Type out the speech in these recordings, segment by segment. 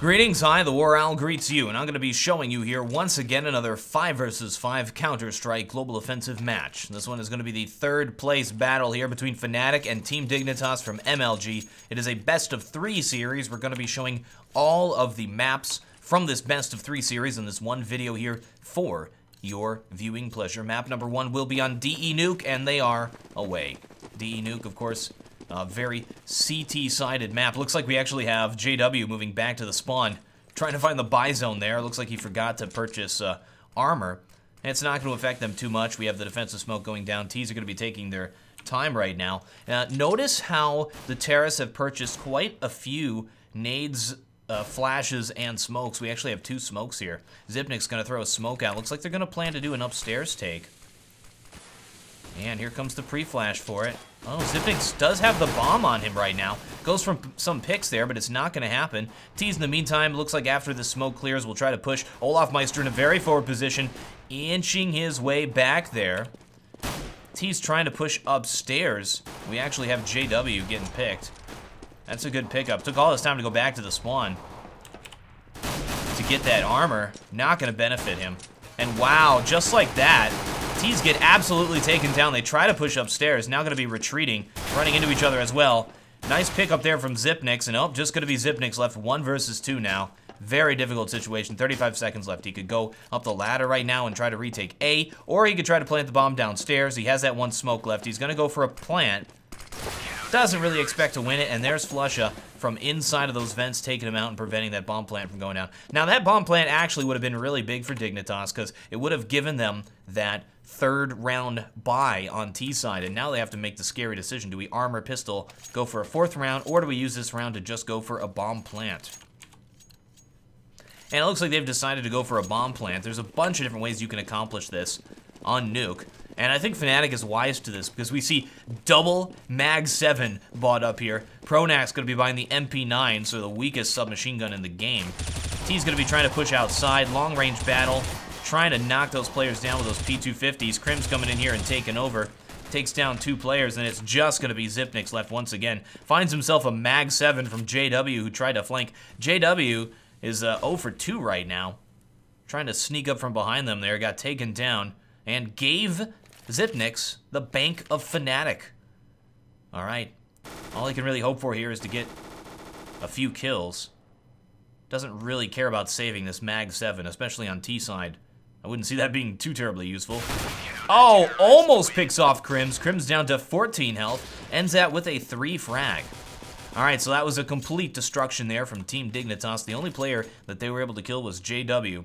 Greetings, hi, TheWarOwl greets you, and I'm going to be showing you here once again another 5 vs 5 Counter-Strike Global Offensive match. This one is going to be the third place battle here between Fnatic and Team Dignitas from MLG. It is a best of 3 series. We're going to be showing all of the maps from this best of 3 series in this one video here for your viewing pleasure. Map number 1 will be on DE Nuke, and they are away. DE Nuke, of course, a very CT-sided map. Looks like we actually have JW moving back to the spawn, trying to find the buy zone there. Looks like he forgot to purchase armor. And it's not going to affect them too much. We have the defensive smoke going down. T's are going to be taking their time right now. Notice how the Terrorists have purchased quite a few nades, flashes, and smokes. We actually have 2 smokes here. Zipnik's going to throw a smoke out. Looks like they're going to plan to do an upstairs take. And here comes the pre-flash for it. Oh, Zipnik does have the bomb on him right now. Goes from some picks there, but it's not going to happen. T's in the meantime, looks like after the smoke clears, we'll try to push Olafmeister in a very forward position, inching his way back there. T's trying to push upstairs. We actually have JW getting picked. That's a good pickup. Took all this time to go back to the spawn to get that armor. Not going to benefit him. And wow, just like that, T's get absolutely taken down. They try to push upstairs. Now going to be retreating, running into each other as well. Nice pick up there from Zipnik's, and oh, just going to be Zipnik's left 1 versus 2 now. Very difficult situation. 35 seconds left. He could go up the ladder right now and try to retake A, or he could try to plant the bomb downstairs. He has that 1 smoke left. He's going to go for a plant. Doesn't really expect to win it, and there's Flusha from inside of those vents taking him out and preventing that bomb plant from going down. Now, that bomb plant actually would have been really big for Dignitas because it would have given them that 3rd round buy on T side, and now they have to make the scary decision. Do we armor pistol, go for a 4th round, or do we use this round to just go for a bomb plant? And it looks like they've decided to go for a bomb plant. There's a bunch of different ways you can accomplish this on Nuke. And I think Fnatic is wise to this because we see double Mag 7 bought up here. Pronak's going to be buying the MP9, so the weakest submachine gun in the game. T's going to be trying to push outside, long range battle, trying to knock those players down with those P250s. Crim's coming in here and taking over. Takes down 2 players, and it's just going to be Zipnik's left once again. Finds himself a Mag 7 from JW, who tried to flank. JW is 0 for 2 right now. Trying to sneak up from behind them there. Got taken down and gave Zipnik's the bank of Fnatic. All right. All he can really hope for here is to get a few kills. Doesn't really care about saving this Mag 7, especially on T side. I wouldn't see that being too terribly useful. Oh, almost picks off Crims. Crims down to 14 health. Ends that with a 3 frag. All right, so that was a complete destruction there from Team Dignitas. The only player that they were able to kill was JW.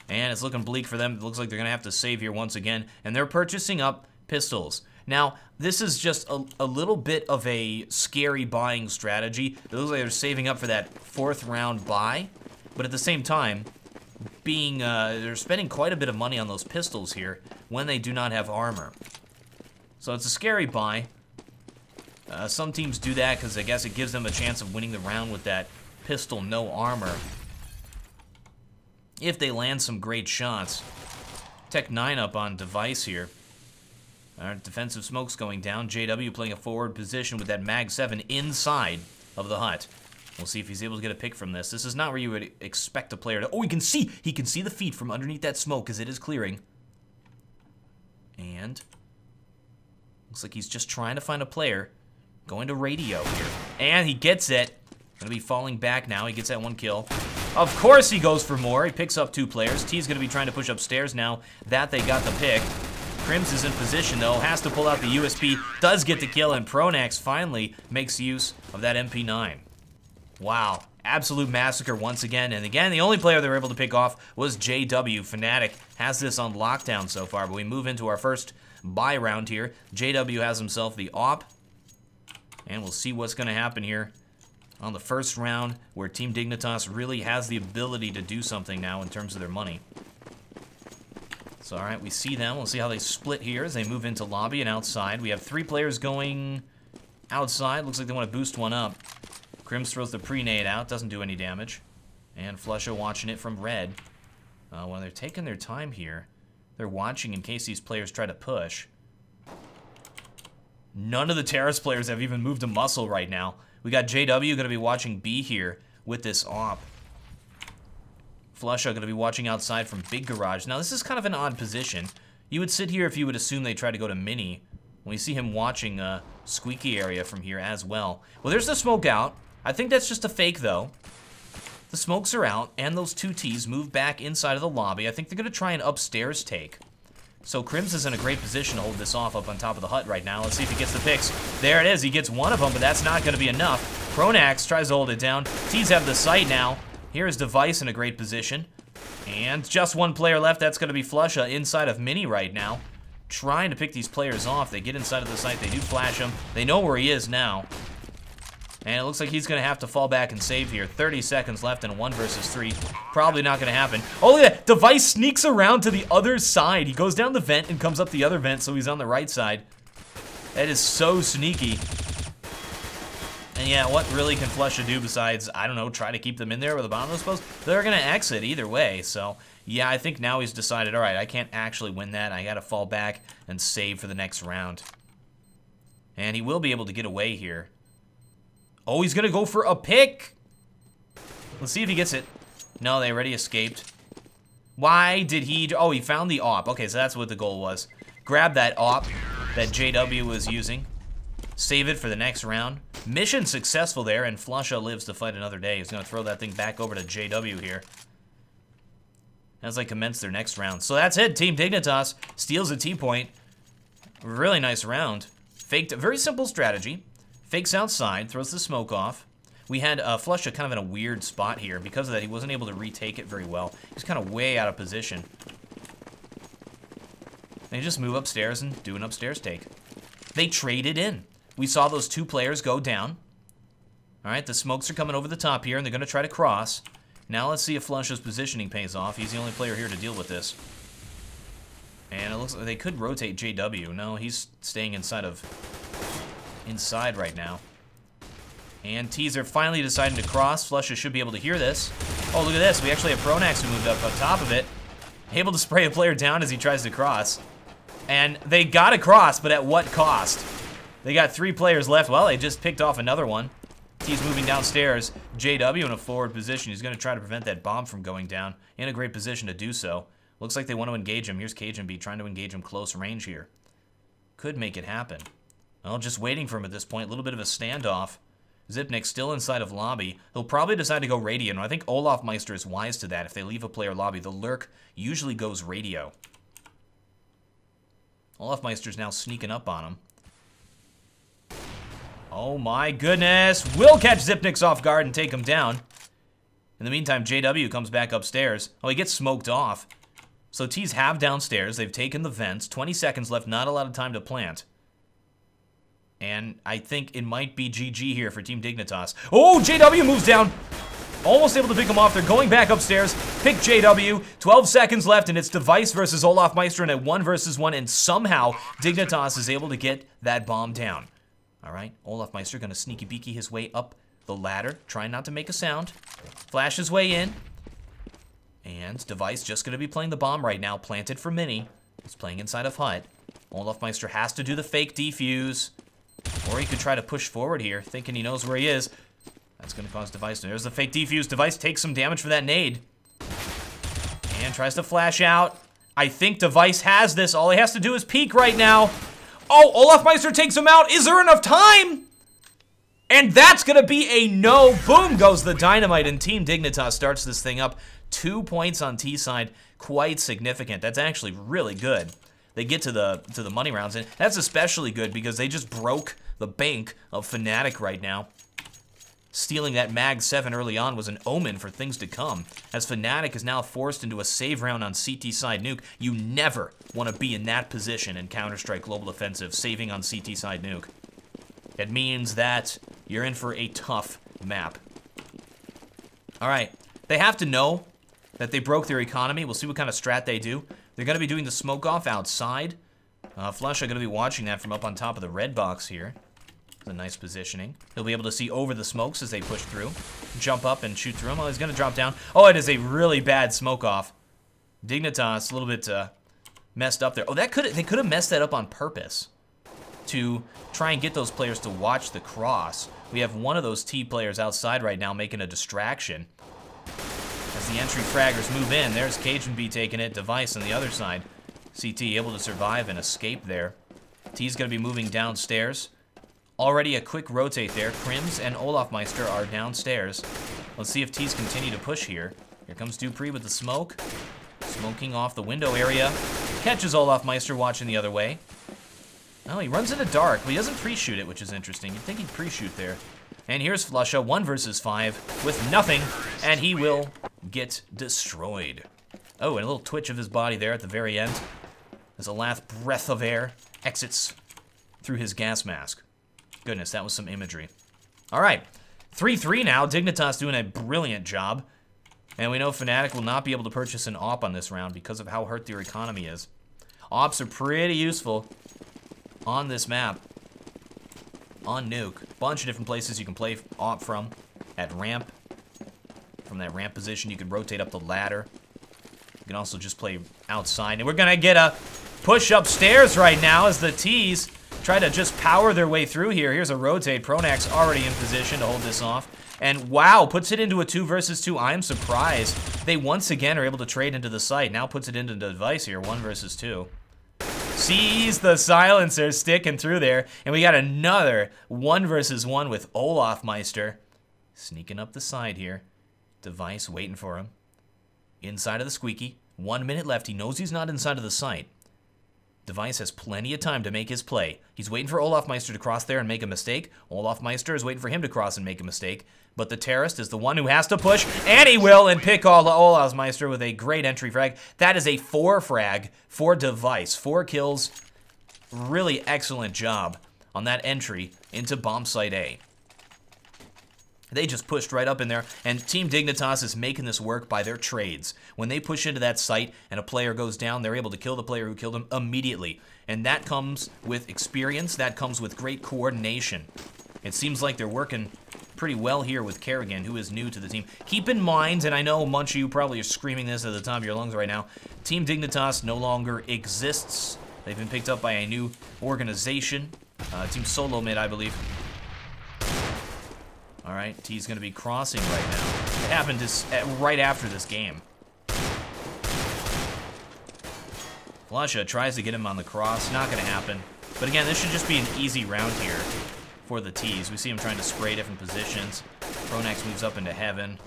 And it's looking bleak for them. It looks like they're going to have to save here once again. And they're purchasing up pistols. Now, this is just a little bit of a scary buying strategy. It looks like they're saving up for that 4th round buy. But at the same time, they're spending quite a bit of money on those pistols here when they do not have armor. So it's a scary buy. Some teams do that because I guess it gives them a chance of winning the round with that pistol, no armor. If they land some great shots. Tech 9 up on device here. Our defensive smoke's going down. JW playing a forward position with that Mag 7 inside of the hut. We'll see if he's able to get a pick from this. This is not where you would expect a player to... Oh, he can see the feet from underneath that smoke as it is clearing. And looks like he's just trying to find a player. Going to radio here. And he gets it. Gonna be falling back now. He gets that 1 kill. Of course he goes for more. He picks up 2 players. T's going to be trying to push upstairs now that they got the pick. Crims is in position, though. Has to pull out the USP. Does get the kill, and Pronax finally makes use of that MP9. Wow. Absolute massacre once again. And again, the only player they were able to pick off was JW. Fnatic has this on lockdown so far, but we move into our first buy round here. JW has himself the AWP. And we'll see what's going to happen here on the first round, where Team Dignitas really has the ability to do something now in terms of their money. So, all right, we see them. We'll see how they split here as they move into lobby and outside. We have 3 players going outside. Looks like they want to boost one up. Crims throws the pre-nade out. Doesn't do any damage. And Flusha watching it from red. Well, they're taking their time here. They're watching in case these players try to push. None of the Terrace players have even moved a muscle right now. We got JW going to be watching B here with this AWP. Flusha going to be watching outside from Big Garage. Now, this is kind of an odd position. You would sit here if you would assume they try to go to Mini. When you see him watching Squeaky area from here as well. Well, there's the smoke out. I think that's just a fake, though. The smokes are out, and those two Ts move back inside of the lobby. I think they're going to try an upstairs take. So Crims is in a great position to hold this off up on top of the hut right now. Let's see if he gets the picks. There it is. He gets one of them, but that's not going to be enough. Pronax tries to hold it down. Ts have the site now. Here's Device in a great position. And just one player left. That's going to be Flusha inside of Mini right now. Trying to pick these players off. They get inside of the site. They do flash him. They know where he is now. And it looks like he's going to have to fall back and save here. 30 seconds left in a 1 versus 3. Probably not going to happen. Oh, look at that. Device sneaks around to the other side. He goes down the vent and comes up the other vent, so he's on the right side. That is so sneaky. And yeah, what really can Flusha do besides, I don't know, try to keep them in there with a bomb, I suppose? They're going to exit either way, so yeah, I think now he's decided, all right, I can't actually win that. I got to fall back and save for the next round. And he will be able to get away here. Oh, he's going to go for a pick. Let's see if he gets it. No, they already escaped. Why did he... Oh, he found the AWP. Okay, so that's what the goal was. Grab that AWP that JW was using. Save it for the next round. Mission successful there, and Flusha lives to fight another day. He's going to throw that thing back over to JW here as they commence their next round. So that's it. Team Dignitas steals a T-point. Really nice round. Faked, very simple strategy. Fakes outside, throws the smoke off. We had Flusha kind of in a weird spot here. Because of that, he wasn't able to retake it very well. He was kind of way out of position. They just move upstairs and do an upstairs take. They traded in. We saw those two players go down. All right, the smokes are coming over the top here, and they're going to try to cross. Now let's see if Flusha's positioning pays off. He's the only player here to deal with this. And it looks like they could rotate JW. No, he's staying inside right now. And T's are finally deciding to cross. Flusha should be able to hear this. Oh, look at this. We actually have Pronax who moved up on top of it. Able to spray a player down as he tries to cross. And they got to cross, but at what cost? They got 3 players left. Well, they just picked off another one. T's moving downstairs. JW in a forward position. He's going to try to prevent that bomb from going down. In a great position to do so. Looks like they want to engage him. Here's Cajun B trying to engage him close range here. Could make it happen. Well, just waiting for him at this point. A little bit of a standoff. Zipnik still inside of lobby. He'll probably decide to go radio. And I think Olafmeister is wise to that. If they leave a player lobby, the lurk usually goes radio. Olafmeister's now sneaking up on him. Oh my goodness. Will catch Zipniks off guard and take him down. In the meantime, JW comes back upstairs. Oh, he gets smoked off. So T's have downstairs. They've taken the vents. 20 seconds left. Not a lot of time to plant. And I think it might be GG here for Team Dignitas. Oh, JW moves down. Almost able to pick him off. They're going back upstairs. Pick JW. 12 seconds left, and it's Device versus Olafmeister in a 1 versus 1. And somehow, Dignitas is able to get that bomb down. All right, Olafmeister going to sneaky beaky his way up the ladder, trying not to make a sound. Flash his way in. And Device just going to be playing the bomb right now, planted for Mini. He's playing inside of hut. Olafmeister has to do the fake defuse. Or he could try to push forward here, thinking he knows where he is. That's going to cause Device. There's the fake defuse. Device takes some damage for that nade. And tries to flash out. I think Device has this. All he has to do is peek right now. Oh, Olafmeister takes him out. Is there enough time? And that's going to be a no. Boom goes the dynamite, and Team Dignitas starts this thing up. 2 points on T side. Quite significant. That's actually really good. They get to the money rounds, and that's especially good because they just broke the bank of Fnatic right now. Stealing that Mag 7 early on was an omen for things to come, as Fnatic is now forced into a save round on CT side nuke. You never want to be in that position in Counter-Strike Global Offensive, saving on CT side nuke. It means that you're in for a tough map. All right, they have to know that they broke their economy. We'll see what kind of strat they do. They're going to be doing the smoke off outside. Flush are going to be watching that from up on top of the red box here. A nice positioning. He'll be able to see over the smokes as they push through. Jump up and shoot through them. Oh, he's going to drop down. Oh, it is a really bad smoke off. Dignitas a little bit messed up there. Oh, they could have messed that up on purpose. to try and get those players to watch the cross. We have one of those T players outside right now making a distraction. As the entry fraggers move in, there's Cajun B taking it, Device on the other side. CT able to survive and escape there. T's going to be moving downstairs. Already a quick rotate there. Crims and Olafmeister are downstairs. Let's see if T's continue to push here. Here comes Dupree with the smoke. Smoking off the window area. Catches Olafmeister watching the other way. Oh, he runs into dark, but he doesn't pre-shoot it, which is interesting. You'd think he'd pre-shoot there. And here's Flusha, 1 versus 5 with nothing, and he will get destroyed. Oh, and a little twitch of his body there at the very end as a last breath of air exits through his gas mask. Goodness, that was some imagery. All right, 3-3 now. Dignitas doing a brilliant job. And we know Fnatic will not be able to purchase an AWP on this round because of how hurt their economy is. AWPs are pretty useful on this map. On Nuke. Bunch of different places you can play AWP from. At ramp. From that ramp position, you can rotate up the ladder. You can also just play outside. And we're going to get a push upstairs right now as the T's try to just power their way through here. Here's a rotate. Pronax already in position to hold this off. And wow, puts it into a 2 versus 2. I am surprised. They once again are able to trade into the site. Now puts it into the device here, 1 versus 2. Sees the silencer sticking through there. And we got another 1 versus 1 with Olafmeister. Sneaking up the side here. Device waiting for him. Inside of the squeaky. 1 minute left. He knows he's not inside of the site. Device has plenty of time to make his play. He's waiting for Olafmeister to cross there and make a mistake. Olafmeister is waiting for him to cross and make a mistake. But the terrorist is the one who has to push, and he will, and pick all Olafmeister with a great entry frag. That is a 4 frag for Device. 4 kills. Really excellent job on that entry into bomb site A. They just pushed right up in there, and Team Dignitas is making this work by their trades. When they push into that site and a player goes down, they're able to kill the player who killed him immediately. And that comes with experience, that comes with great coordination. It seems like they're working pretty well here with Kerrigan, who is new to the team. Keep in mind, and I know a bunch of you probably are screaming this at the top of your lungs right now, Team Dignitas no longer exists. They've been picked up by a new organization, Team SoloMid, I believe. All right, T's going to be crossing right now. It happened right after this game. Flusha tries to get him on the cross. Not going to happen. But again, this should just be an easy round here for the T's. We see him trying to spray different positions. Pronax moves up into heaven.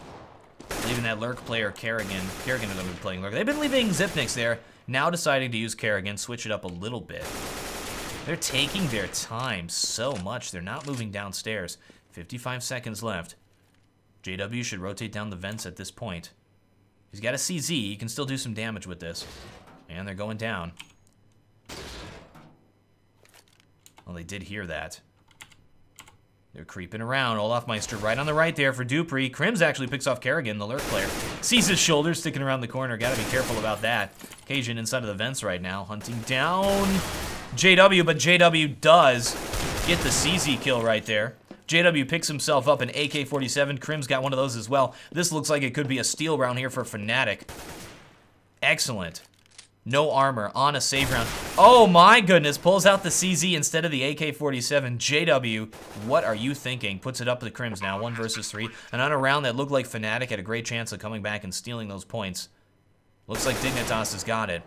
Leaving that Lurk player, Kerrigan. Kerrigan is going to be playing Lurk. They've been leaving Zipnix there. Now deciding to use Kerrigan, switch it up a little bit. They're taking their time so much. They're not moving downstairs. 55 seconds left. JW should rotate down the vents at this point. He's got a CZ. He can still do some damage with this. And they're going down. Well, they did hear that. They're creeping around. Olafmeister right on the right there for Dupree. Crims actually picks off Kerrigan, the Lurk player. Sees his shoulder sticking around the corner. Gotta be careful about that. Cajun inside of the vents right now. Hunting down JW, but JW does get the CZ kill right there. JW picks himself up an AK-47. Crims got one of those as well. This looks like it could be a steal round here for Fnatic. Excellent. No armor on a save round. Oh my goodness, pulls out the CZ instead of the AK-47. JW, what are you thinking? Puts it up to the Crims now, 1 versus 3. And on a round that looked like Fnatic had a great chance of coming back and stealing those points. Looks like Dignitas has got it.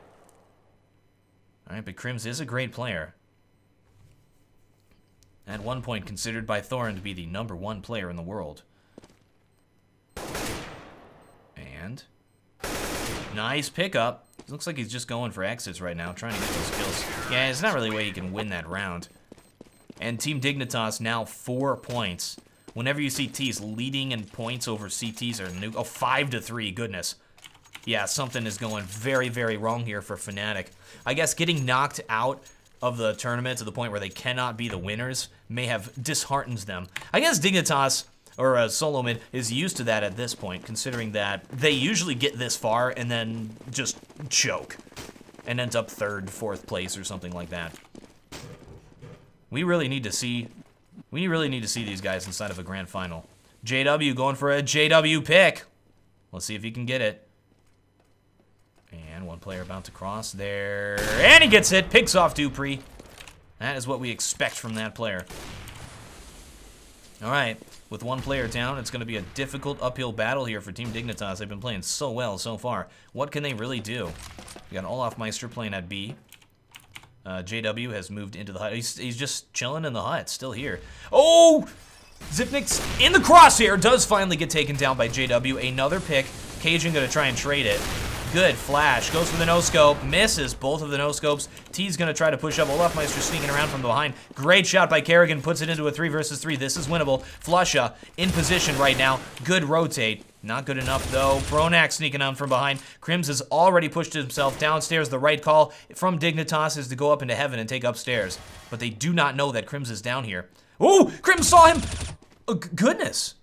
All right, but Crims is a great player. At one point considered by Thorin to be the #1 player in the world. And nice pickup. Looks like he's just going for exits right now, trying to get those kills. Yeah, it's not really a way he can win that round. And Team Dignitas now 4 points. Whenever you see T's leading in points over CTs or nuke, oh, 5-3, goodness. Yeah, something is going very, very wrong here for Fnatic. I guess getting knocked out of the tournament to the point where they cannot be the winners may have disheartened them. I guess Dignitas, or SoloMid, is used to that at this point, considering that they usually get this far and then just choke and ends up 3rd, 4th place or something like that. We really need to see these guys inside of a grand final. JW going for a JW pick. Let's see if he can get it. And one player about to cross there. And he gets it. Picks off Dupree. That is what we expect from that player. All right, with one player down, it's going to be a difficult uphill battle here for Team Dignitas. They've been playing so well so far. What can they really do? We got Olaf Meister playing at B. JW has moved into the hut. He's just chilling in the hut, still here. Oh! Zipnik's in the crosshair, does finally get taken down by JW. Another pick. Cajun going to try and trade it. Good flash. Goes for the no-scope. Misses both of the no-scopes. T's going to try to push up. Olaf Meister sneaking around from behind. Great shot by Kerrigan. Puts it into a 3 versus 3. This is winnable. Flusha in position right now. Good rotate. Not good enough, though. Pronax sneaking on from behind. Crims has already pushed himself downstairs. The right call from Dignitas is to go up into heaven and take upstairs. But they do not know that Crims is down here. Oh, Crims saw him. Oh, goodness.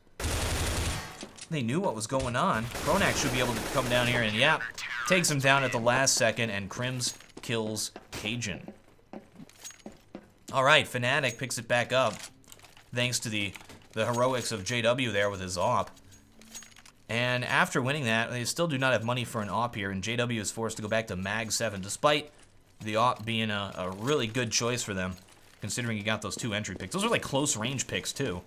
They knew what was going on. Pronax should be able to come down here and, yeah, takes him down at the last second, and Crims kills Cajun. All right, Fnatic picks it back up, thanks to the heroics of JW there with his AWP. And after winning that, they still do not have money for an AWP here, and JW is forced to go back to Mag 7, despite the AWP being a really good choice for them, considering he got those 2 entry picks. Those are like close range picks, too.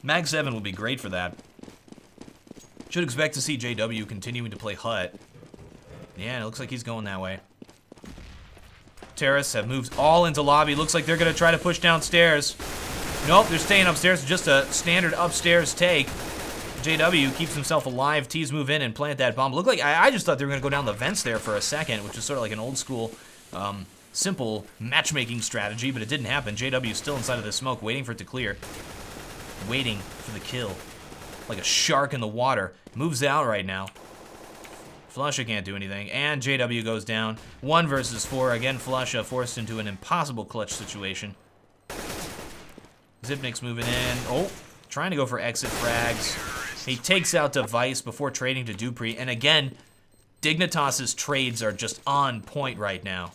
Mag 7 will be great for that. Should expect to see JW continuing to play Hut. Yeah, it looks like he's going that way. Terrace have moved all into lobby. Looks like they're going to try to push downstairs. Nope, they're staying upstairs. Just a standard upstairs take. JW keeps himself alive. T's move in and plant that bomb. Look like I just thought they were going to go down the vents there for a second, which is sort of like an old school, simple matchmaking strategy, but it didn't happen. JW still inside of the smoke, waiting for it to clear. Waiting for the kill. Like a shark in the water. Moves out right now. Flusha can't do anything, and JW goes down. 1 versus 4. Again, Flusha forced into an impossible clutch situation. Zipnik's moving in. Oh, trying to go for exit frags. He takes out Device before trading to Dupree, and again, Dignitas' trades are just on point right now.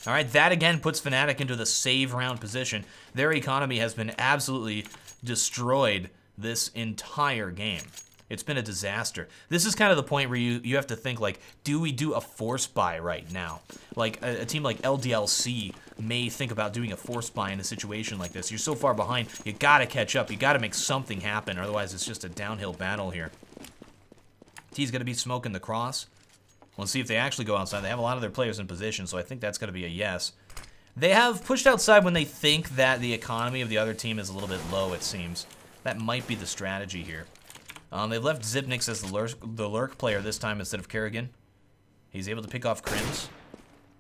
All right, that again puts Fnatic into the save round position. Their economy has been absolutely destroyed this entire game. It's been a disaster. This is kind of the point where you have to think, like, do we do a force buy right now? Like, a team like LDLC may think about doing a force buy in a situation like this. You're so far behind, you gotta catch up. You gotta make something happen, otherwise it's just a downhill battle here. T's gonna be smoking the cross. Let's see if they actually go outside. They have a lot of their players in position, so I think that's gonna be a yes. They have pushed outside when they think that the economy of the other team is a little bit low, it seems. That might be the strategy here. They've left Zipnix as the lurk player this time instead of Kerrigan. He's able to pick off Crims.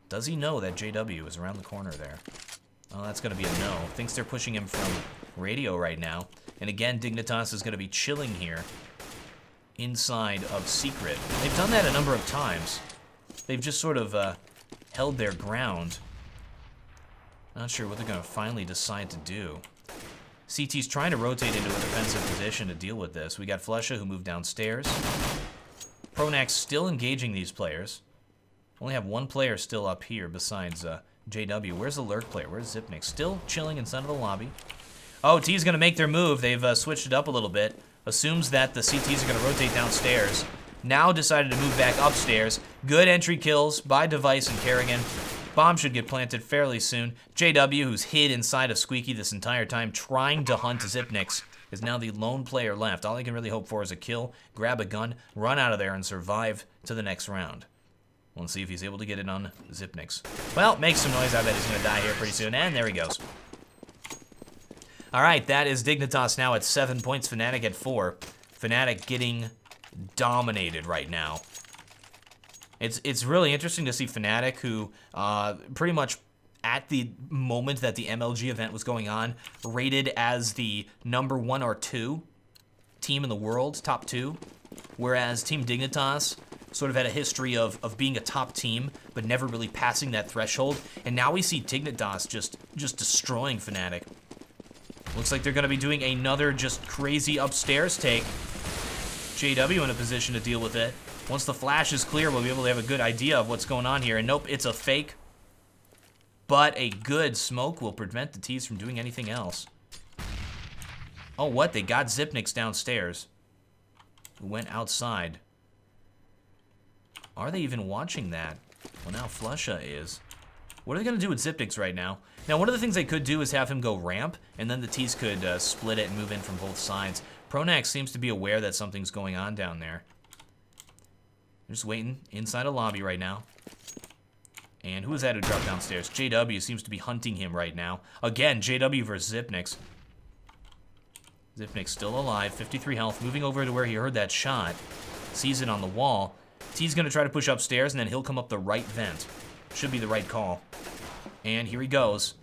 Does he know that JW is around the corner there? Oh, that's going to be a no. Thinks they're pushing him from radio right now. And again, Dignitas is going to be chilling here inside of Secret. They've done that a number of times. They've just sort of held their ground. Not sure what they're going to finally decide to do. CT's trying to rotate into a defensive position to deal with this. We got Flusha, who moved downstairs. Pronax still engaging these players. Only have 1 player still up here besides JW. Where's the lurk player? Where's Zipnik? Still chilling inside of the lobby. Oh, T's going to make their move. They've switched it up a little bit. Assumes that the CTs are going to rotate downstairs. Now decided to move back upstairs. Good entry kills by Device and Kerrigan. Bomb should get planted fairly soon. JW, who's hid inside of Squeaky this entire time, trying to hunt Zipnix, is now the lone player left. All he can really hope for is a kill, grab a gun, run out of there, and survive to the next round. Let's see if he's able to get it on Zipnix. Well, makes some noise. I bet he's going to die here pretty soon, and there he goes. All right, that is Dignitas now at 7 points, Fnatic at 4. Fnatic getting dominated right now. It's really interesting to see Fnatic, who pretty much at the moment that the MLG event was going on, rated as the #1 or 2 team in the world, top 2, whereas Team Dignitas sort of had a history of being a top team, but never really passing that threshold. And now we see Dignitas just destroying Fnatic. Looks like they're going to be doing another just crazy upstairs take. JW in a position to deal with it. Once the flash is clear, we'll be able to have a good idea of what's going on here. And nope, it's a fake. But a good smoke will prevent the T's from doing anything else. Oh, what? They got Zipnix downstairs. Who went outside. Are they even watching that? Well, now Flusha is. What are they going to do with Zipnix right now? Now, one of the things they could do is have him go ramp, and then the T's could split it and move in from both sides. Pronax seems to be aware that something's going on down there. They're just waiting inside a lobby right now. And who is that who dropped downstairs? JW seems to be hunting him right now. Again, JW versus Zipnix. Zipnix still alive, 53 health, moving over to where he heard that shot. Sees it on the wall. T's going to try to push upstairs, and then he'll come up the right vent. Should be the right call. And here he goes.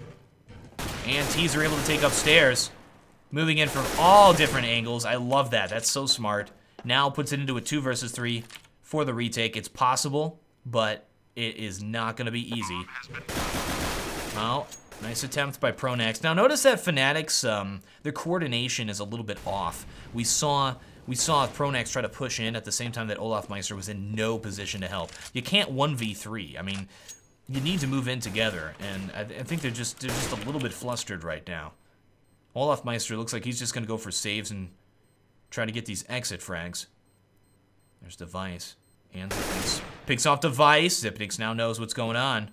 And T's are able to take upstairs. Moving in from all different angles. I love that. That's so smart. Now puts it into a 2 versus 3 for the retake. It's possible, but it is not going to be easy. Well, nice attempt by Pronax. Now notice that Fnatic's, their coordination is a little bit off. We saw Pronax try to push in at the same time that Olafmeister was in no position to help. You can't 1v3. I mean, you need to move in together, and I think they're just a little bit flustered right now. Olafmeister looks like he's just going to go for saves and try to get these exit frags. There's Device. And Zipnix picks off Device. Zipnix now knows what's going on.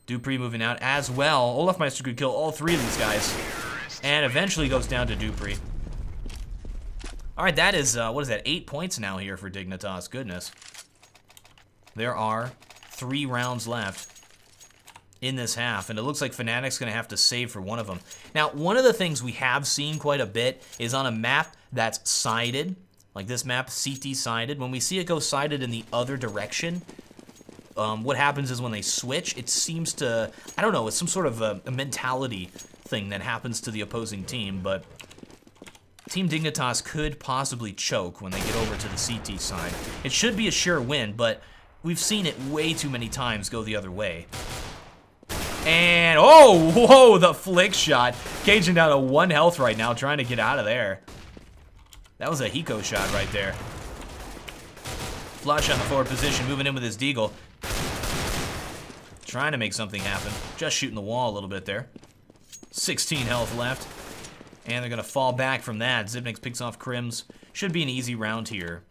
Dupree moving out as well. Olafmeister could kill all 3 of these guys. And eventually goes down to Dupree. Alright, that is, what is that, 8 points now here for Dignitas. Goodness. There are 3 rounds left in this half, and it looks like Fnatic's going to have to save for one of them. Now, one of the things we have seen quite a bit is on a map that's sided, like this map, CT sided. When we see it go sided in the other direction, what happens is when they switch, it seems to, I don't know, it's some sort of a mentality thing that happens to the opposing team, but Team Dignitas could possibly choke when they get over to the CT side. It should be a sure win, but we've seen it way too many times go the other way. And, oh, whoa, the flick shot. Cajun down to 1 health right now, trying to get out of there. That was a Hiko shot right there. Flush on the forward position, moving in with his Deagle. Trying to make something happen. Just shooting the wall a little bit there. 16 health left. And they're going to fall back from that. Zipnix picks off Crims. Should be an easy round here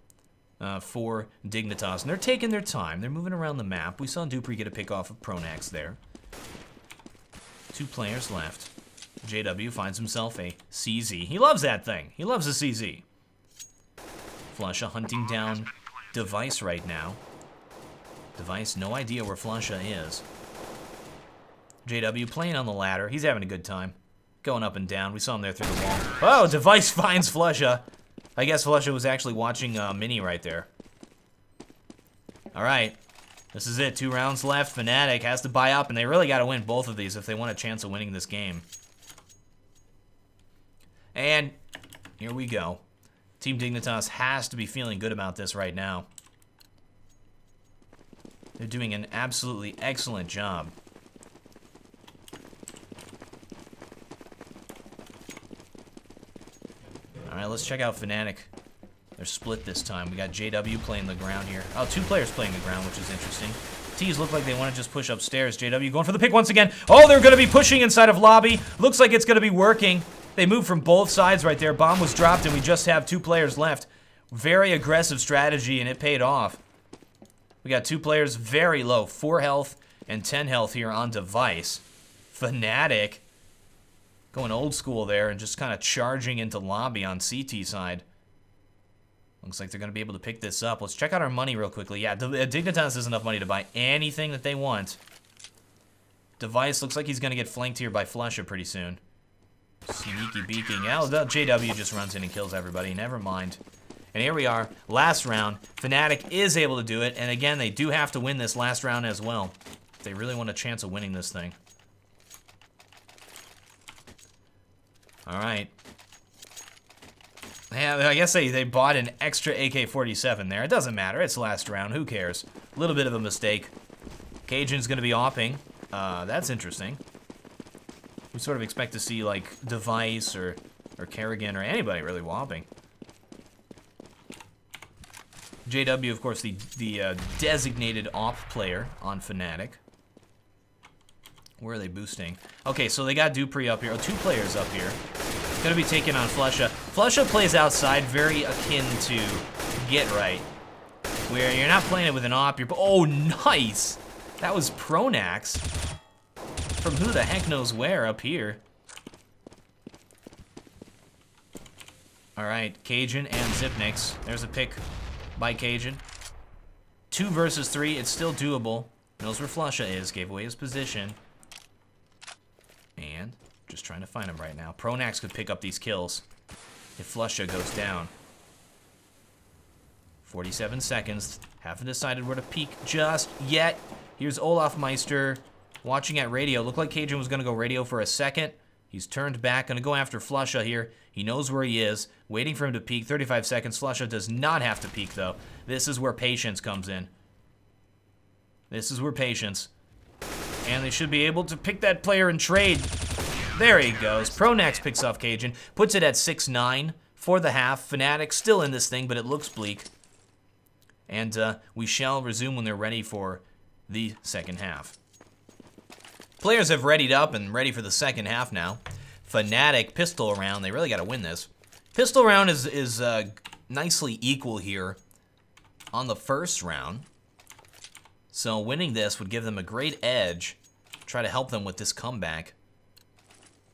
for Dignitas. And they're taking their time. They're moving around the map. We saw Dupree get a pick off of Pronax there. 2 players left. JW finds himself a CZ. He loves that thing. He loves a CZ. Flusha hunting down Device right now. Device, no idea where Flusha is. JW playing on the ladder. He's having a good time. Going up and down. We saw him there through the wall. Oh, Device finds Flusha. I guess Flusha was actually watching Mini right there. Alright. This is it. 2 rounds left. Fnatic has to buy up, and they really got to win both of these if they want a chance of winning this game. And here we go. Team Dignitas has to be feeling good about this right now. They're doing an absolutely excellent job. Alright, let's check out Fnatic. They're split this time. We got JW playing the ground here. Oh, 2 players playing the ground, which is interesting. T's look like they want to just push upstairs. JW going for the pick once again. Oh, they're going to be pushing inside of lobby. Looks like it's going to be working. They moved from both sides right there. Bomb was dropped, and we just have 2 players left. Very aggressive strategy, and it paid off. We got 2 players very low. 4 health and 10 health here on Device. Fnatic going old school there and just kind of charging into lobby on CT side. Looks like they're going to be able to pick this up. Let's check out our money real quickly. Yeah, Dignitas has enough money to buy anything that they want. Device looks like he's going to get flanked here by Flusha pretty soon. Sneaky beaking. Oh, the JW just runs in and kills everybody. Never mind. And here we are. Last round. Fnatic is able to do it. And again, they do have to win this last round as well. If they really want a chance of winning this thing. Alright. Yeah, I guess they bought an extra AK-47 there. It doesn't matter. It's last round. Who cares? A little bit of a mistake. Cajun's going to be opping. That's interesting. We sort of expect to see, like, Device or Kerrigan or anybody really whopping. JW, of course, the designated op player on Fnatic. Where are they boosting? Okay, so they got Dupree up here. Oh, 2 players up here. Gonna be taking on Flusha. Flusha plays outside, very akin to Get Right, where you're not playing it with an op. Oh, nice! That was Pronax from who the heck knows where up here. All right, Cajun and Zipnix. There's a pick by Cajun. 2 versus 3, it's still doable. Knows where Flusha is, gave away his position. And just trying to find him right now. Pronax could pick up these kills if Flusha goes down. 47 seconds. Haven't decided where to peek just yet. Here's Olaf Meister watching at radio. Looked like Cajun was going to go radio for a second. He's turned back, going to go after Flusha here. He knows where he is, waiting for him to peek. 35 seconds. Flusha does not have to peek, though. This is where patience comes in. This is where patience. And they should be able to pick that player and trade. There he goes. Pronax picks off Cajun, puts it at 6-9 for the half. Fnatic still in this thing, but it looks bleak. And we shall resume when they're ready for the second half. Players have readied up and ready for the second half now. Fnatic, pistol round. They really got to win this. Pistol round is nicely equal here on the first round. So winning this would give them a great edge. Try to help them with this comeback.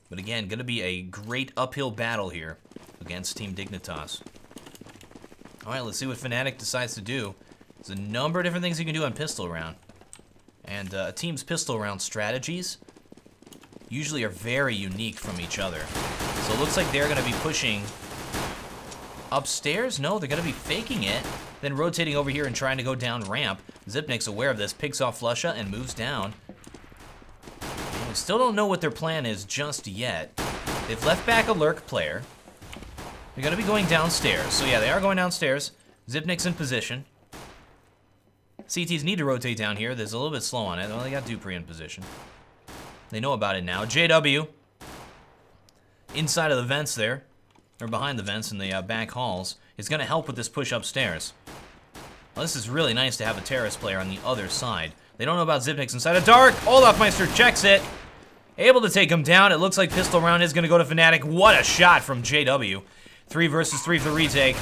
But again, going to be a great uphill battle here against Team Dignitas. All right, let's see what Fnatic decides to do. There's a number of different things you can do on pistol round. And a team's pistol round strategies usually are very unique from each other. So it looks like they're going to be pushing upstairs. No, they're going to be faking it, then rotating over here and trying to go down ramp. Zipnik's aware of this, picks off Flusha and moves down. And we still don't know what their plan is just yet. They've left back a lurk player. They're going to be going downstairs. So yeah, they are going downstairs. Zipnik's in position. CTs need to rotate down here. There's a little bit slow on it. Well, they got Dupree in position. They know about it now. JW inside of the vents there, or behind the vents in the back halls, is going to help with this push upstairs. Well, this is really nice to have a terrorist player on the other side. They don't know about Zipnix inside of dark. Olafmeister checks it. Able to take him down. It looks like pistol round is going to go to Fnatic. What a shot from JW. 3 versus 3 for the retake.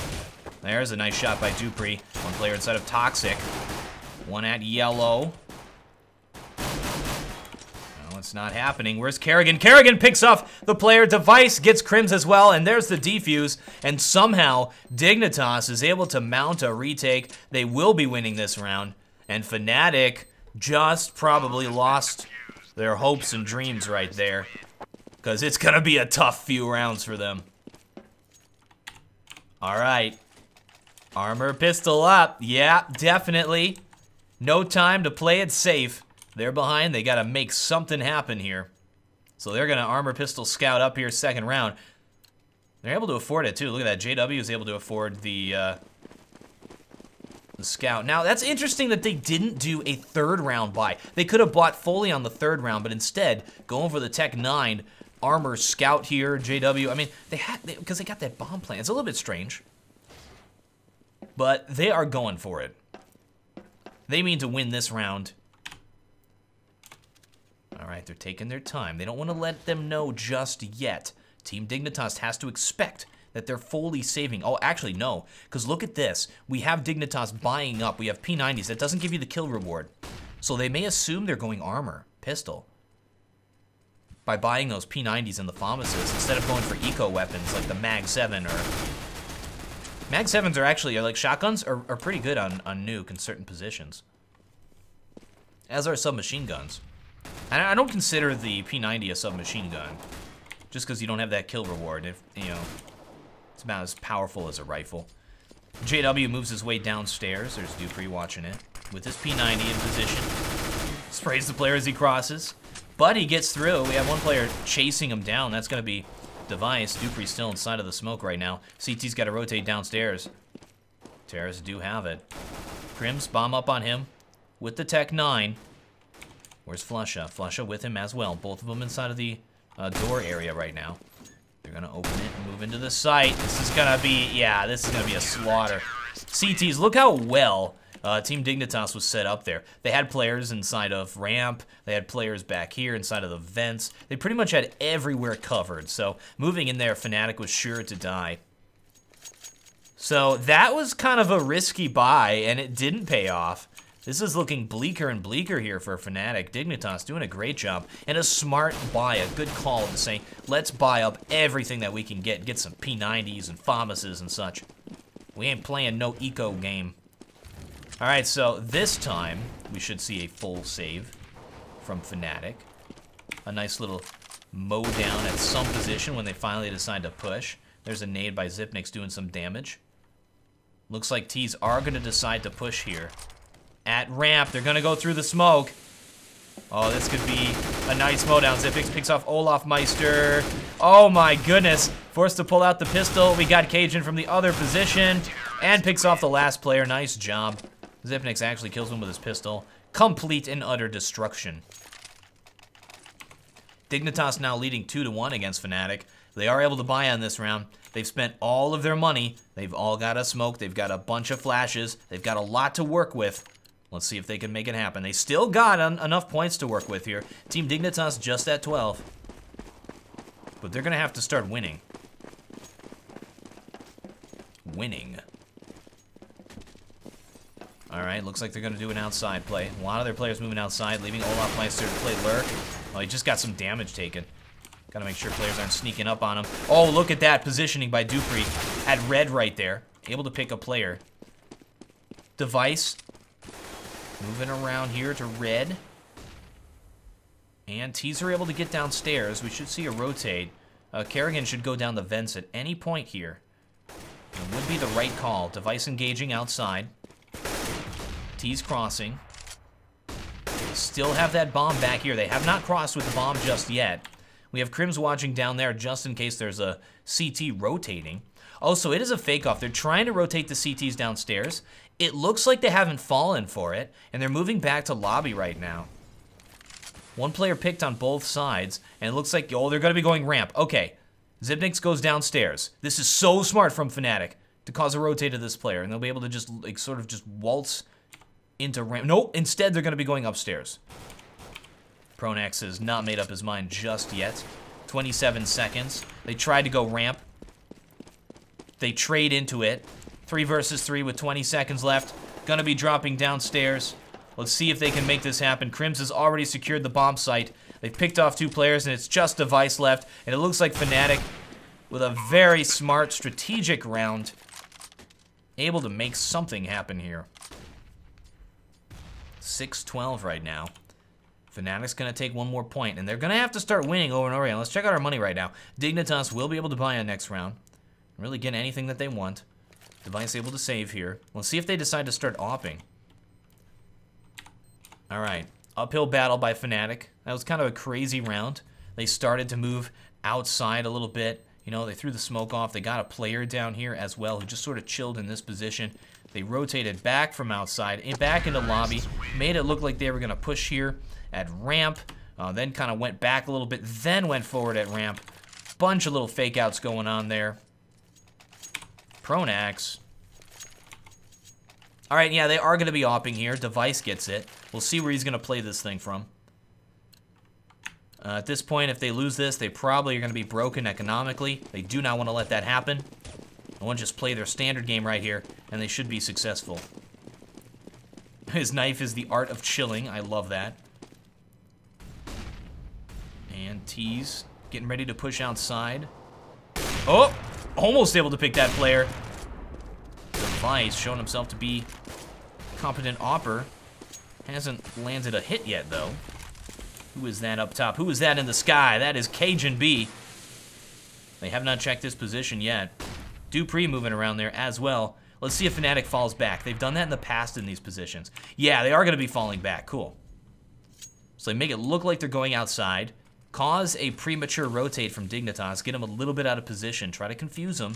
There's a nice shot by Dupree. One player inside of Toxic. One at yellow. No, it's not happening. Where's Kerrigan? Kerrigan picks off the player. Device gets Crims as well, and there's the defuse. And somehow, Dignitas is able to mount a retake. They will be winning this round. And Fnatic just probably lost their hopes and dreams right there, because it's going to be a tough few rounds for them. All right. Armor pistol up. Yeah, definitely. No time to play it safe. They're behind. They got to make something happen here. So they're going to armor pistol scout up here second round. They're able to afford it, too. Look at that. JW is able to afford the scout. Now, that's interesting that they didn't do a third round buy. They could have bought fully on the third round, but instead, going for the Tech 9 armor scout here, JW. I mean, because they got that bomb plan. It's a little bit strange, but they are going for it. They mean to win this round. All right, they're taking their time. They don't want to let them know just yet. Team Dignitas has to expect that they're fully saving. Oh, actually, no, because look at this. We have Dignitas buying up. We have P90s. That doesn't give you the kill reward. So they may assume they're going armor, pistol, by buying those P90s and the FAMASs instead of going for eco weapons like the Mag 7 or... Mag 7s are actually, like shotguns, are pretty good on nuke in certain positions. As are submachine guns. And I don't consider the P90 a submachine gun, just because you don't have that kill reward. If you know, it's about as powerful as a rifle. JW moves his way downstairs. There's Dupree watching it with his P90 in position. Sprays the player as he crosses, but he gets through. We have one player chasing him down. That's going to be Device. Dupree's still inside of the smoke right now. CT's got to rotate downstairs. Terrorists do have it. Crims bomb up on him with the Tech 9. Where's Flusha? Flusha with him as well. Both of them inside of the door area right now. They're going to open it and move into the site. This is going to be, yeah, this is going to be a slaughter. CTs, look how well Team Dignitas was set up there. They had players inside of ramp. They had players back here inside of the vents. They pretty much had everywhere covered. So moving in there, Fnatic was sure to die. So that was kind of a risky buy, and it didn't pay off. This is looking bleaker and bleaker here for Fnatic. Dignitas doing a great job. And a smart buy, a good call to say, let's buy up everything that we can get some P90s and FAMASs and such. We ain't playing no eco game. Alright, so this time, we should see a full save from Fnatic. A nice little mow down at some position when they finally decide to push. There's a nade by Xyp9x doing some damage. Looks like T's are going to decide to push here. At ramp, they're going to go through the smoke. Oh, this could be a nice mow down. Xyp9x picks off Olaf Meister. Oh my goodness. Forced to pull out the pistol. We got Cajun from the other position. And picks off the last player. Nice job. Xyp9x actually kills him with his pistol. Complete and utter destruction. Dignitas now leading 2-1 against Fnatic. They are able to buy on this round. They've spent all of their money. They've all got a smoke. They've got a bunch of flashes. They've got a lot to work with. Let's see if they can make it happen. They still got enough points to work with here. Team Dignitas just at 12. But they're going to have to start winning. Alright, looks like they're going to do an outside play. A lot of their players moving outside, leaving Olaf Meister to play lurk. Oh, he just got some damage taken. Gotta make sure players aren't sneaking up on him. Oh, look at that positioning by dupreeh at red right there. Able to pick a player. Device moving around here to red. And T's are able to get downstairs. We should see a rotate. Kerrigan should go down the vents at any point here. It would be the right call. Device engaging outside. T's crossing. Still have that bomb back here. They have not crossed with the bomb just yet. We have Crims watching down there just in case there's a CT rotating. Oh, so it is a fake off. They're trying to rotate the CTs downstairs. It looks like they haven't fallen for it, and they're moving back to lobby right now. One player picked on both sides, and it looks like, oh, they're going to be going ramp. Okay, Xyp9x goes downstairs. This is so smart from Fnatic to cause a rotate to this player, and they'll be able to just, like, sort of just waltz into ramp. Nope, instead they're going to be going upstairs. Pronax has not made up his mind just yet. 27 seconds. They tried to go ramp. They trade into it. 3 versus 3 with 20 seconds left. Gonna be dropping downstairs. Let's see if they can make this happen. Crims has already secured the bomb site. They've picked off 2 players, and it's just Device left. And it looks like Fnatic, with a very smart, strategic round, able to make something happen here. 6-12 right now. Fnatic's going to take one more point, and they're going to have to start winning over and over again. Let's check out our money right now. Dignitas will be able to buy on next round. Really get anything that they want. Device able to save here. Let's see if they decide to start opping. Alright, uphill battle by Fnatic. That was kind of a crazy round. They started to move outside a little bit. You know, they threw the smoke off. They got a player down here as well who just sort of chilled in this position. They rotated back from outside, back into lobby, made it look like they were going to push here at ramp, then kind of went back a little bit, then went forward at ramp. Bunch of little fake outs going on there. Pronax. All right, yeah, they are going to be opping here. Device gets it. We'll see where he's going to play this thing from. At this point, if they lose this, they probably are going to be broken economically. They do not want to let that happen. I want to just play their standard game right here, and they should be successful. His knife is the art of chilling. I love that. And T's getting ready to push outside. Oh! Almost able to pick that player. Device showing himself to be a competent opper. Hasn't landed a hit yet, though. Who is that up top? Who is that in the sky? That is Cajun B. They have not checked this position yet. dupreeh moving around there as well. Let's see if Fnatic falls back. They've done that in the past in these positions. Yeah, they are going to be falling back. Cool. So they make it look like they're going outside. Cause a premature rotate from Dignitas. Get them a little bit out of position. Try to confuse them.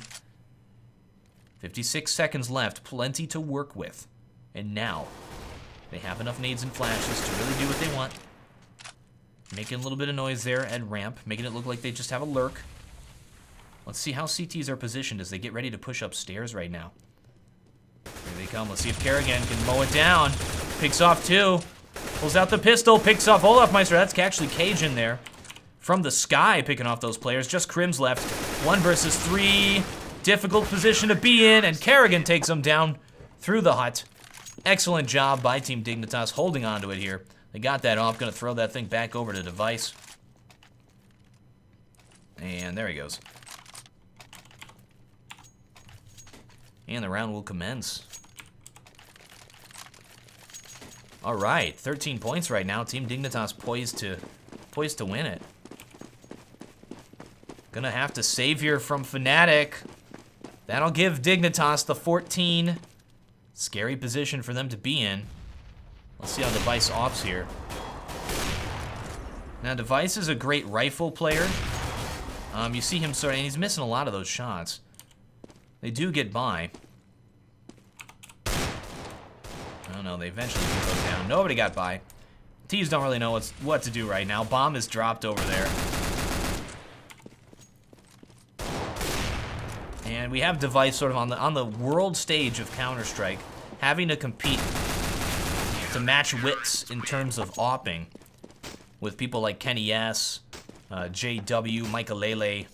56 seconds left. Plenty to work with. And now, they have enough nades and flashes to really do what they want. Making a little bit of noise there at ramp. Making it look like they just have a lurk. Let's see how CTs are positioned as they get ready to push upstairs right now. Here they come. Let's see if Kerrigan can mow it down. Picks off 2. Pulls out the pistol. Picks off Olaf Meister. That's actually Cajun there. From the sky picking off those players. Just Crims left. 1 versus 3. Difficult position to be in. And Kerrigan takes him down through the hut. Excellent job by Team Dignitas holding on to it here. They got that off. Going to throw that thing back over to Device. And there he goes. And the round will commence. All right, 13 points right now. Team Dignitas poised to win it. Gonna have to save here from Fnatic. That'll give Dignitas the 14. Scary position for them to be in. Let's see how Device opts here. Now, Device is a great rifle player. You see him and he's missing a lot of those shots. They do get by. Oh no, they eventually do go down. Nobody got by. Tees don't really know what to do right now. Bomb is dropped over there. And we have Device sort of on the world stage of Counter-Strike, having to compete to match wits in terms of opping with people like Kenny S, JW, Michaelele.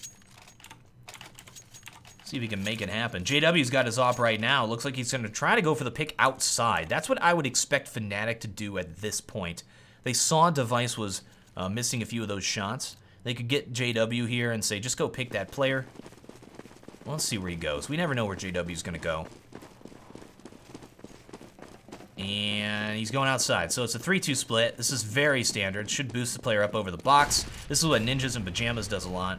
See if he can make it happen. JW's got his op right now. Looks like he's going to try to go for the pick outside. That's what I would expect Fnatic to do at this point. They saw Device was missing a few of those shots. They could get JW here and say, just go pick that player. Well, let's see where he goes. We never know where JW's going to go. And he's going outside. So it's a 3-2 split. This is very standard. Should boost the player up over the box. This is what Ninjas in Pajamas does a lot.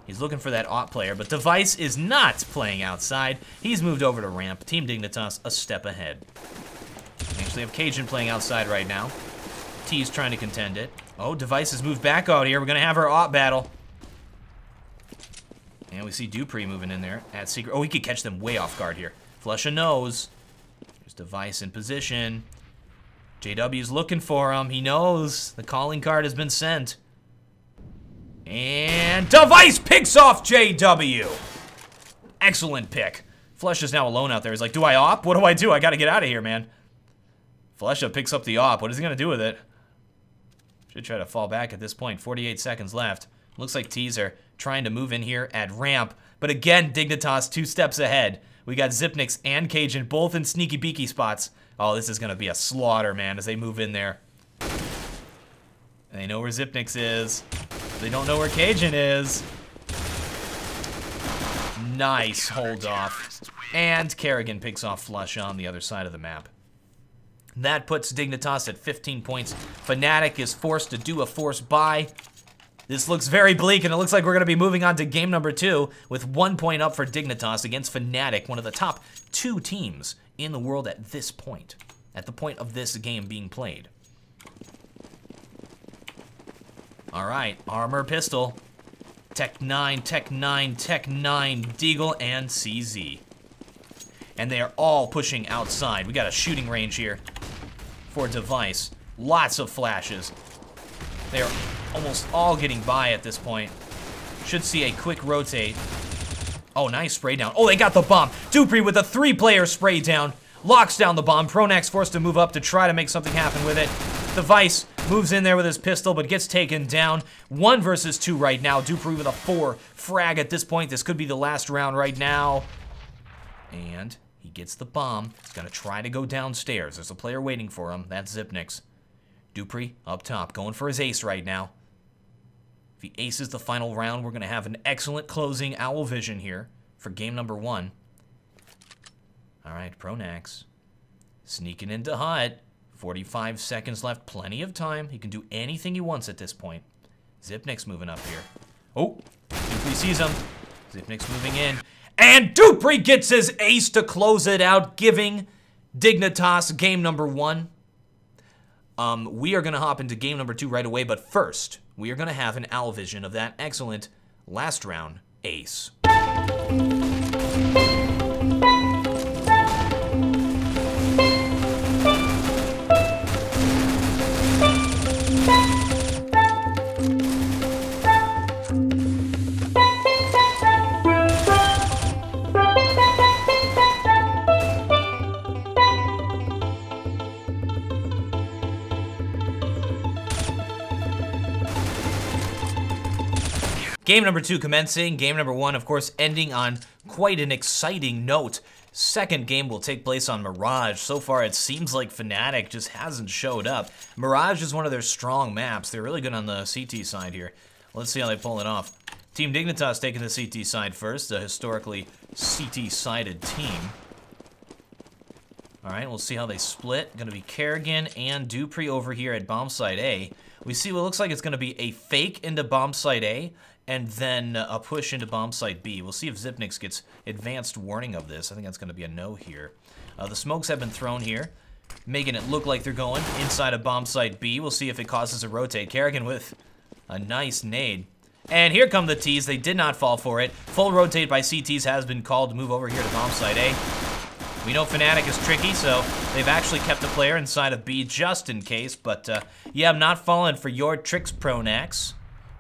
He's looking for that op player, but Device is not playing outside. He's moved over to ramp. Team Dignitas a step ahead. We actually have Cajun playing outside right now. T's trying to contend it. Oh, Device has moved back out here. We're going to have our op battle. And we see Dupree moving in there at secret. Oh, he could catch them way off guard here. Flusha knows. There's Device in position. JW's looking for him. He knows the calling card has been sent. And Device picks off JW. Excellent pick. Flush is now alone out there. He's like, do I op? What do I do? I gotta get out of here, man. Flusha picks up the op. What is he gonna do with it? Should try to fall back at this point. 48 seconds left. Looks like T's are trying to move in here at ramp. But again, Dignitas 2 steps ahead. We got Xyp9x and Cajun both in sneaky beaky spots. Oh, this is gonna be a slaughter, man, as they move in there. And they know where Xyp9x is. They don't know where Cajun is. Nice hold off. And Kerrigan picks off Flush on the other side of the map. That puts Dignitas at 15 points. Fnatic is forced to do a forced buy. This looks very bleak, and it looks like we're going to be moving on to game number 2 with 1 point up for Dignitas against Fnatic, one of the top 2 teams in the world at this point, at the point of this game being played. All right, Armor Pistol, Tech 9, Tech 9, Tech 9, Deagle, and CZ. And they are all pushing outside. We got a shooting range here for Device. Lots of flashes. They are almost all getting by at this point. Should see a quick rotate. Oh, nice spray down. Oh, they got the bomb. Dupree with a 3-player spray down. Locks down the bomb. Pronax forced to move up to try to make something happen with it. Device moves in there with his pistol, but gets taken down. 1 versus 2 right now. Dupree with a 4 frag at this point. This could be the last round right now. And he gets the bomb. He's gonna try to go downstairs. There's a player waiting for him. That's Xyp9x. Dupree up top, going for his ace right now. If he aces the final round, we're gonna have an excellent closing Owl Vision here for game number 1. All right, Pronax sneaking into Hut. 45 seconds left, plenty of time. He can do anything he wants at this point. Xyp9x moving up here. Oh, Dupree sees him. Xyp9x moving in. And Dupree gets his ace to close it out, giving Dignitas game number 1. We are going to hop into game number 2 right away, but first, we are going to have an Owl Vision of that excellent last round ace. Game number 2 commencing. Game number 1, of course, ending on quite an exciting note. second game will take place on Mirage. So far, it seems like Fnatic just hasn't showed up. Mirage is one of their strong maps. They're really good on the CT side here. Let's see how they pull it off. Team Dignitas taking the CT side first, a historically CT-sided team. All right, we'll see how they split. Going to be Kerrigan and Dupree over here at bomb site A. We see what looks like it's going to be a fake into bomb site A, and then a push into bomb site B. We'll see if Xyp9x gets advanced warning of this. I think that's going to be a no here. The smokes have been thrown here, making it look like they're going inside of bomb site B. We'll see if it causes a rotate. Kerrigan with a nice nade. And here come the T's. They did not fall for it. Full rotate by CTs has been called to move over here to bomb site A. We know Fnatic is tricky, so they've actually kept a player inside of B just in case. But yeah, I'm not falling for your tricks, Pronax.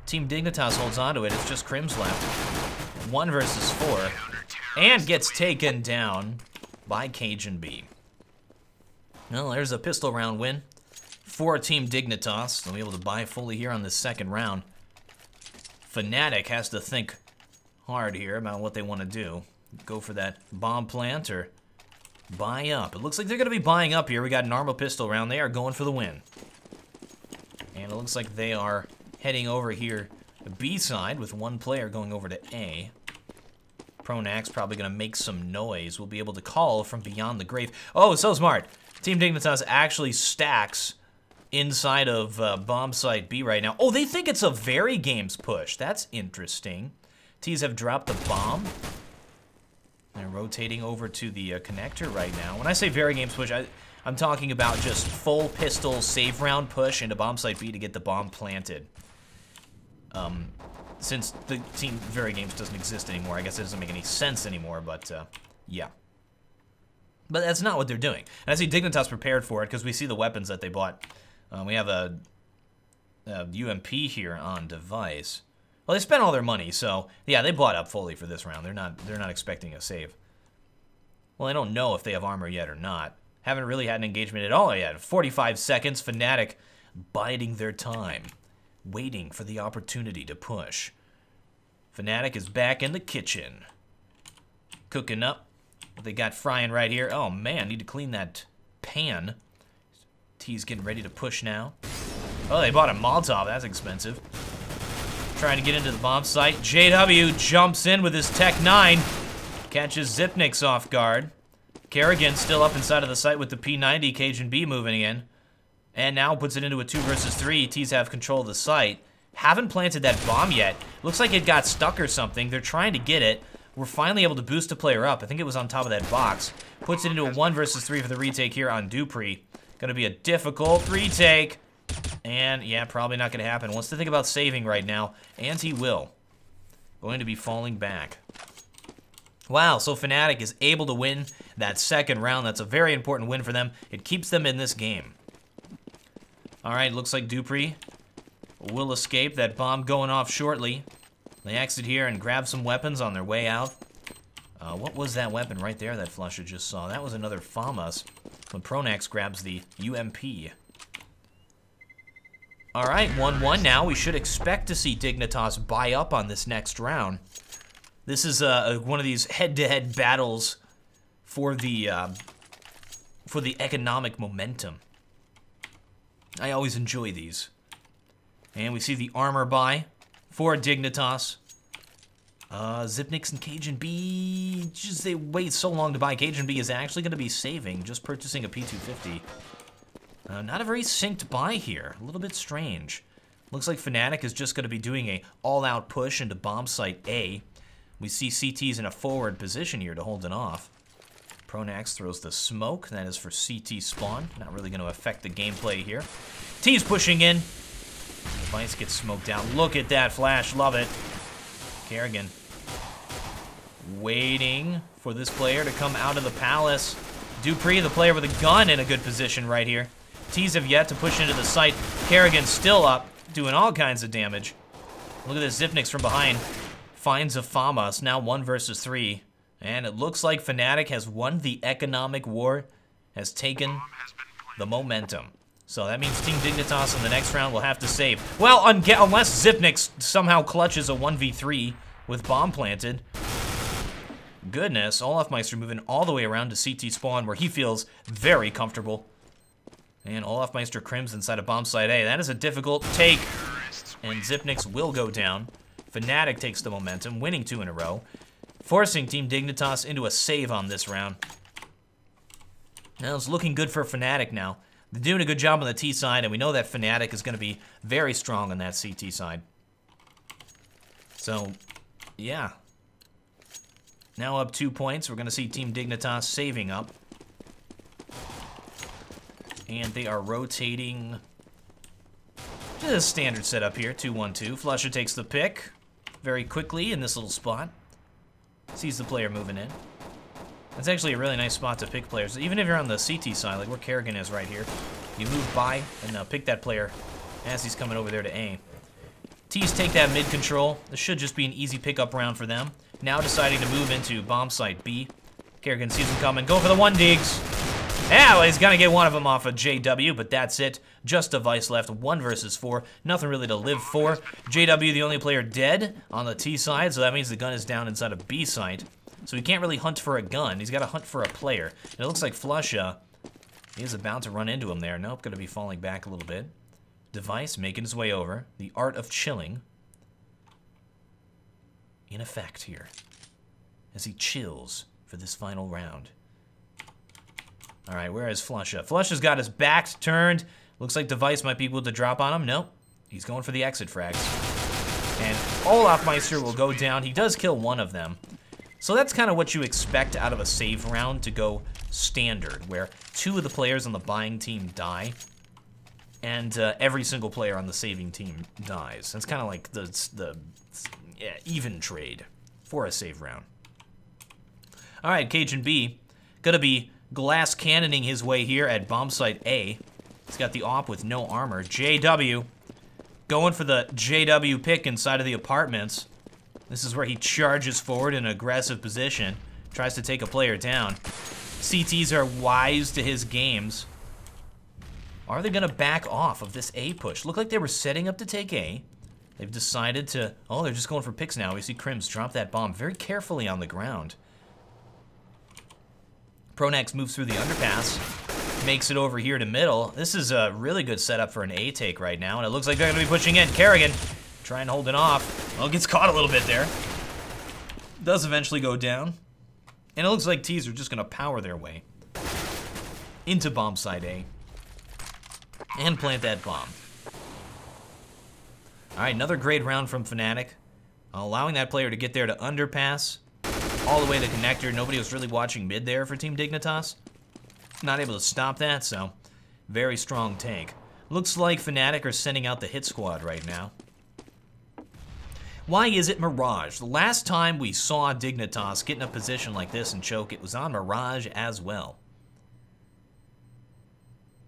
Team Dignitas holds on to it. It's just Crims left. 1 versus 4. And gets taken down by CageNB. Well, there's a pistol round win for Team Dignitas. They'll be able to buy fully here on this second round. Fnatic has to think hard here about what they want to do. Go for that bomb plant or buy up. It looks like they're going to be buying up here. We got an armor pistol round. They are going for the win. And it looks like they are heading over here to B side with one player going over to A. Pronax probably going to make some noise. We'll be able to call from beyond the grave. Oh, so smart. Team Dignitas actually stacks inside of bomb site B right now. Oh, they think it's a very games push. That's interesting. T's have dropped the bomb. They're rotating over to the connector right now. When I say very games push, I'm talking about just full pistol save round push into bomb site B to get the bomb planted. Since the team very games doesn't exist anymore, I guess it doesn't make any sense anymore, but yeah. But that's not what they're doing. And I see Dignitas prepared for it because we see the weapons that they bought. We have a UMP here on device. Well, they spent all their money, so yeah, they bought up fully for this round. They're not expecting a save. Well, I don't know if they have armor yet or not. Haven't really had an engagement at all yet. 45 seconds, Fnatic biding their time, waiting for the opportunity to push. Fnatic is back in the kitchen, cooking up what they got frying right here. Oh man, need to clean that pan. T's getting ready to push now. Oh, they bought a Molotov. That's expensive. Trying to get into the bomb site. JW jumps in with his Tech 9. Catches Xyp9x off guard. Kerrigan still up inside of the site with the P90. CageNB moving in. And now puts it into a 2 versus 3. T's have control of the site. Haven't planted that bomb yet. Looks like it got stuck or something. They're trying to get it. We're finally able to boost a player up. I think it was on top of that box. Puts it into a 1 versus 3 for the retake here on Dupree. Gonna be a difficult retake. And yeah, probably not gonna happen. Wants to think about saving right now, and he will. Going to be falling back. Wow, so Fnatic is able to win that second round. That's a very important win for them. It keeps them in this game. All right, looks like Dupree will escape. That bomb going off shortly. They exit here and grab some weapons on their way out. What was that weapon right there that Flusha just saw? That was another FAMAS when Pronax grabs the UMP. All right, 1-1 now. We should expect to see Dignitas buy up on this next round. This is one of these head-to-head battles for the economic momentum. I always enjoy these. And we see the armor buy for Dignitas. Xyp9x and CageNB, just they wait so long to buy. CageNB is actually going to be saving, just purchasing a P250. Not a very synced buy here. A little bit strange. Looks like Fnatic is just going to be doing a all-out push into bomb site A. We see CT's in a forward position here to hold it off. Pronax throws the smoke. That is for CT spawn. Not really going to affect the gameplay here. T's pushing in. The device gets smoked out. Look at that flash. Love it. Kerrigan waiting for this player to come out of the palace. Dupree, the player with a gun, in a good position right here. T's have yet to push into the site. Kerrigan still up, doing all kinds of damage. Look at this, Xyp9x from behind. Finds a FAMAS, now 1 versus 3. And it looks like Fnatic has won the economic war, has taken the momentum. So that means Team Dignitas in the next round will have to save. Well, unless Xyp9x somehow clutches a 1v3 with bomb planted. goodness. Olafmeister moving all the way around to CT spawn where he feels very comfortable. And Olafmeister crims inside of bomb site A. That is a difficult take. And Xyp9x will go down. Fnatic takes the momentum, winning 2 in a row, forcing Team Dignitas into a save on this round. Now it's looking good for Fnatic now. They're doing a good job on the T side, and we know that Fnatic is going to be very strong on that CT side. So, yeah. Now up 2 points. We're going to see Team Dignitas saving up. And they are rotating. Just a standard setup here, 2-1-2. Flusha takes the pick very quickly in this little spot. Sees the player moving in. That's actually a really nice spot to pick players. Even if you're on the CT side, like where Kerrigan is right here, you move by and pick that player as he's coming over there to A. T's take that mid control. This should just be an easy pickup round for them. Now deciding to move into bomb site B. Kerrigan sees him coming. Go for the 1 digs. Yeah, well, he's gonna get one of them off of JW, but that's it. Just Device left, 1 versus 4. Nothing really to live for. JW, the only player dead on the T side, so that means the gun is down inside of B side. So he can't really hunt for a gun. He's gotta hunt for a player. And it looks like Flusha is about to run into him there. Nope, gonna be falling back a little bit. Device making his way over. The art of chilling in effect here as he chills for this final round. All right, where is Flusha? Flusha's got his back turned. Looks like Device might be able to drop on him. Nope, he's going for the exit frags. And Olafmeister will go down. He does kill one of them. So that's kind of what you expect out of a save round to go standard, where 2 of the players on the buying team die, and every single player on the saving team dies. That's kind of like the even trade for a save round. All right, Cajun B, gonna be glass cannoning his way here at bomb site A. He's got the op with no armor. JW going for the JW pick inside of the apartments. This is where he charges forward in an aggressive position, tries to take a player down. CTs are wise to his games. Are they gonna back off of this A push? Looked like they were setting up to take A. They've decided to, oh, they're just going for picks now. We see Crims drop that bomb very carefully on the ground. Pronax moves through the underpass, makes it over here to middle. This is a really good setup for an A take right now, and it looks like they're gonna be pushing in. Kerrigan trying to hold it off. Well, gets caught a little bit there. Does eventually go down. And it looks like T's are just gonna power their way into bomb site A and plant that bomb. All right, another great round from Fnatic. Allowing that player to get there to underpass, all the way to connector. Nobody was really watching mid there for Team Dignitas. Not able to stop that, so very strong take. Looks like Fnatic are sending out the hit squad right now. Why is it Mirage? The last time we saw Dignitas get in a position like this and choke, it was on Mirage as well.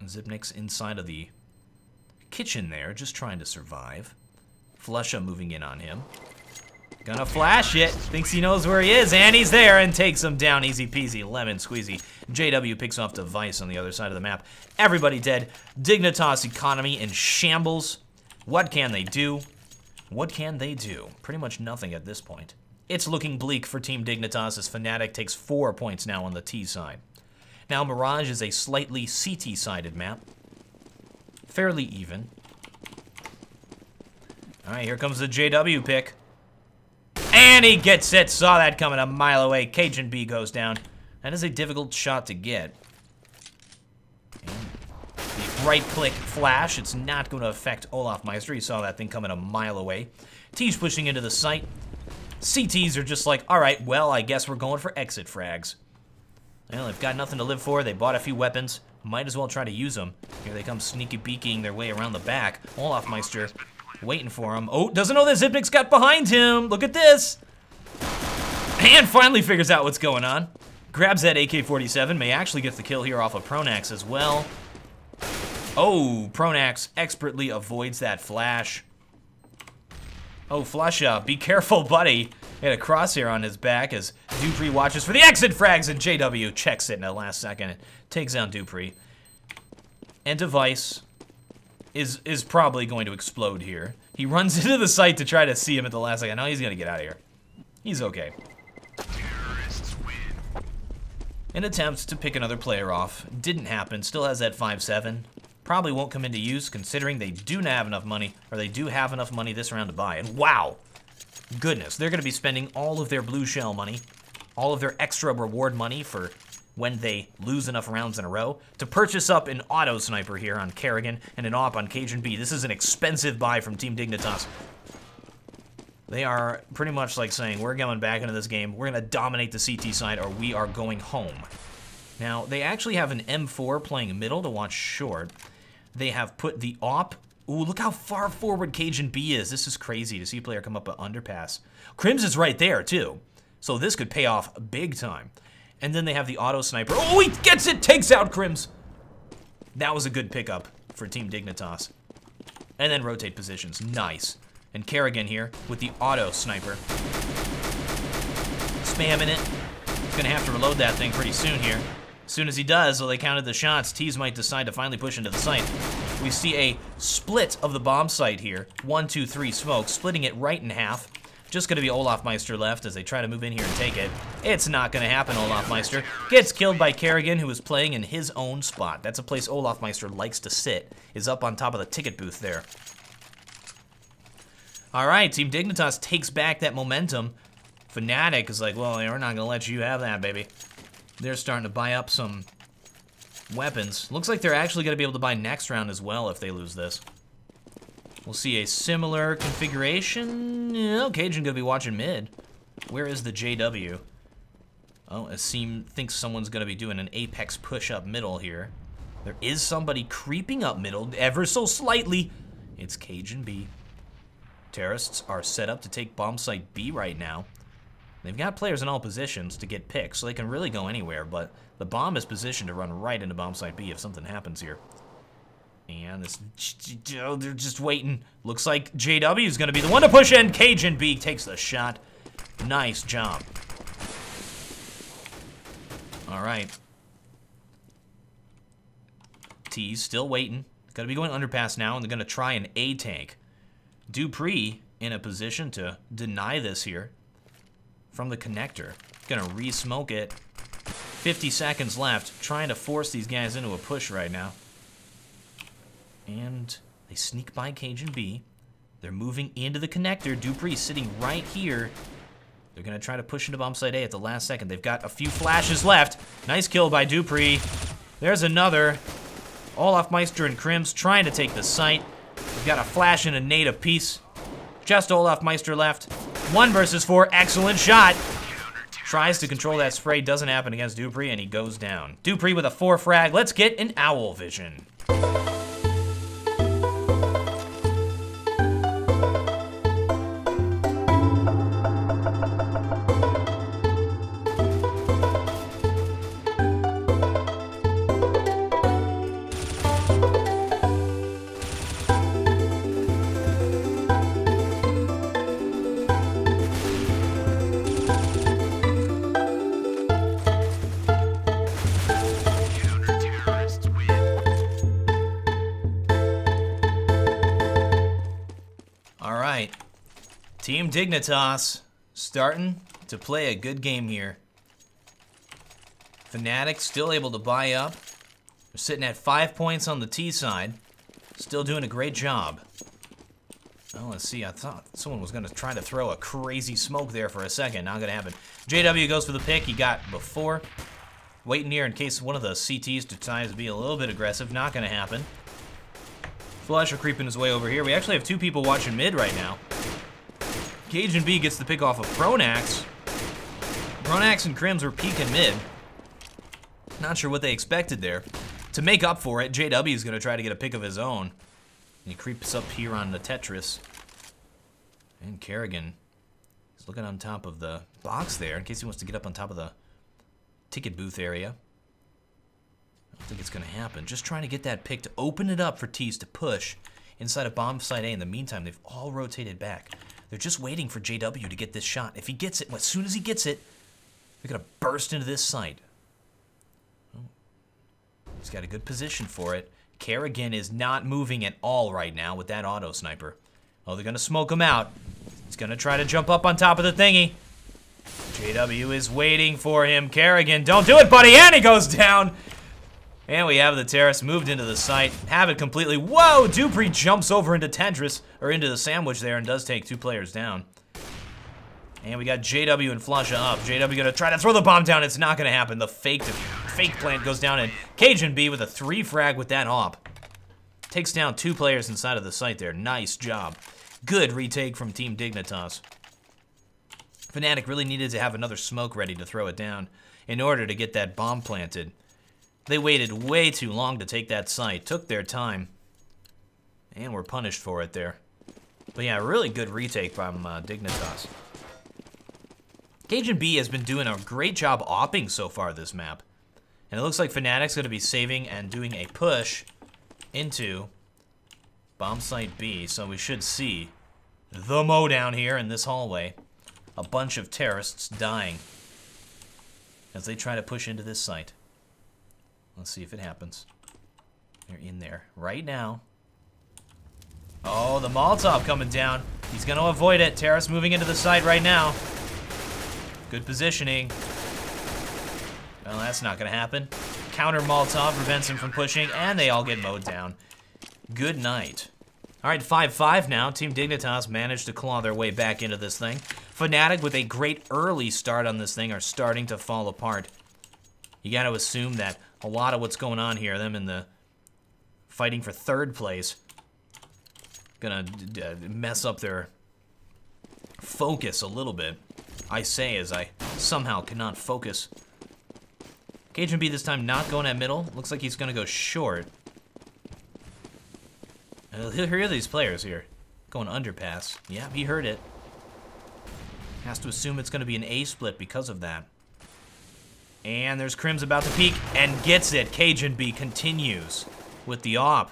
Xyp9x inside of the kitchen there, just trying to survive. Flusha moving in on him. Gonna flash it. Thinks he knows where he is, and he's there and takes him down. Easy peasy, lemon squeezy. JW picks off Device on the other side of the map. Everybody dead. Dignitas economy in shambles. What can they do? What can they do? Pretty much nothing at this point. It's looking bleak for Team Dignitas as Fnatic takes 4 points now on the T side. Now Mirage is a slightly CT-sided map. Fairly even. All right, here comes the JW pick. And he gets it. Saw that coming a mile away. Cajun B goes down. That is a difficult shot to get. And the right-click flash. It's not going to affect Olafmeister. He saw that thing coming a mile away. T's pushing into the site. CTs are just like, all right, well, I guess we're going for exit frags. Well, they've got nothing to live for. They bought a few weapons. Might as well try to use them. Here they come sneaky beaking their way around the back. Olafmeister waiting for him. Oh, doesn't know that Xyp9x got behind him. Look at this. And finally figures out what's going on. Grabs that AK-47. May actually get the kill here off of Pronax as well. Oh, Pronax expertly avoids that flash. Oh, Flusha, be careful, buddy. He had a crosshair on his back as Dupree watches for the exit frags, and JW checks it in the last second and takes down Dupree. And Device is probably going to explode here. He runs into the site to try to see him at the last second. Now he's gonna get out of here. He's okay. An attempt to pick another player off. Didn't happen. Still has that 5-7. Probably won't come into use considering they do have enough money, or they do have enough money this round to buy. And wow, goodness, they're going to be spending all of their blue shell money, all of their extra reward money for when they lose enough rounds in a row to purchase up an auto sniper here on Kerrigan and an AWP on Cajun B. This is an expensive buy from Team Dignitas. They are pretty much like saying, we're going back into this game, we're going to dominate the CT side, or we are going home. Now, they actually have an M4 playing middle to watch short. They have put the AWP. Ooh, look how far forward Cajun B is. This is crazy to see a player come up an underpass. Crims is right there, too. So this could pay off big time. And then they have the auto sniper. Oh, he gets it! Takes out Crims! That was a good pickup for Team Dignitas. And then rotate positions. Nice. And Kerrigan here with the auto sniper. Spamming it. He's gonna have to reload that thing pretty soon here. As soon as he does, well, they counted the shots, Tees might decide to finally push into the site. We see a split of the bomb site here. 1, 2, 3 smoke, splitting it right in half. Just gonna be Olafmeister left as they try to move in here and take it. It's not gonna happen, Olafmeister. Gets killed by Kerrigan, who is playing in his own spot. That's a place Olafmeister likes to sit, is up on top of the ticket booth there. All right, Team Dignitas takes back that momentum. Fnatic is like, well, we're not gonna let you have that, baby. They're starting to buy up some weapons. Looks like they're actually gonna be able to buy next round as well if they lose this. We'll see a similar configuration. Yeah, Cajun gonna be watching mid. Where is the JW? Oh, Asim thinks someone's gonna be doing an Apex push up middle here. There is somebody creeping up middle ever so slightly. It's Cajun B. Terrorists are set up to take bomb site B right now. They've got players in all positions to get picked, so they can really go anywhere, but the bomb is positioned to run right into bomb site B if something happens here. And this, oh, they're just waiting. Looks like JW is going to be the one to push in. Cajun B takes the shot. Nice job. All right. T's still waiting. Got to be going underpass now, and they're going to try an A tank. Dupree in a position to deny this here from the connector. Gonna re-smoke it. 50 seconds left. Trying to force these guys into a push right now. And they sneak by Cajun B. They're moving into the connector. Dupree sitting right here. They're gonna try to push into bomb site A at the last second. They've got a few flashes left. Nice kill by Dupree. There's another. Olafmeister and Crims trying to take the site. We've got a flash and a nade apiece. Just Olafmeister left. 1 versus 4, excellent shot. Tries to control that spray, doesn't happen against Dupree, and he goes down. Dupree with a 4 frag. Let's get an owl vision. Team Dignitas starting to play a good game here. Fnatic still able to buy up. They're sitting at 5 points on the T side. Still doing a great job. Well, let's see. I thought someone was going to try to throw a crazy smoke there for a second. Not going to happen. JW goes for the pick he got before. Waiting here in case one of the CTs decides to be a little bit aggressive. Not going to happen. Flusher creeping his way over here. We actually have 2 people watching mid right now. Cajun B gets the pick off of Pronax. Pronax and Crims were peeking mid. Not sure what they expected there. To make up for it, JW is going to try to get a pick of his own. And he creeps up here on the Tetris. And Kerrigan is looking on top of the box there in case he wants to get up on top of the ticket booth area. I don't think it's going to happen. Just trying to get that pick to open it up for Tees to push inside of bomb site A. In the meantime, they've all rotated back. They're just waiting for JW to get this shot. If he gets it, as soon as he gets it, they're going to burst into this site. Oh. He's got a good position for it. Kerrigan is not moving at all right now with that auto sniper. Oh, they're going to smoke him out. He's going to try to jump up on top of the thingy. JW is waiting for him. Kerrigan, don't do it, buddy! And he goes down! And we have the terrace moved into the site. Have it completely. Whoa! Dupree jumps over into Tendrils, or into the sandwich there, and does take 2 players down. And we got JW and Flusha up. JW gonna try to throw the bomb down. It's not gonna happen. The fake plant goes down, and Cajun B with a 3 frag with that op. Takes down 2 players inside of the site there. Nice job. Good retake from Team Dignitas. Fnatic really needed to have another smoke ready to throw it down in order to get that bomb planted. They waited way too long to take that site, took their time, and were punished for it there. But yeah, really good retake from Dignitas. Cajun B has been doing a great job opping so far this map. And it looks like Fnatic's going to be saving and doing a push into bomb site B. So we should see the Mo down here in this hallway. A bunch of terrorists dying as they try to push into this site. Let's see if it happens. They're in there right now. Oh, the Molotov coming down. He's going to avoid it. Terrace moving into the site right now. Good positioning. Well, that's not going to happen. Counter Molotov prevents him from pushing, and they all get mowed down. Good night. All right, 5-5 now. Team Dignitas managed to claw their way back into this thing. Fnatic, with a great early start on this thing, are starting to fall apart. You got to assume that a lot of what's going on here, them in the fighting for 3rd place, gonna mess up their focus a little bit. I say as I somehow cannot focus. Cajun B this time not going at middle. Looks like he's gonna go short. He'll hear these players here. Going underpass. Yeah, he heard it. Has to assume it's gonna be an A split because of that. And there's Crim's about to peek and gets it. Cajun B continues with the op.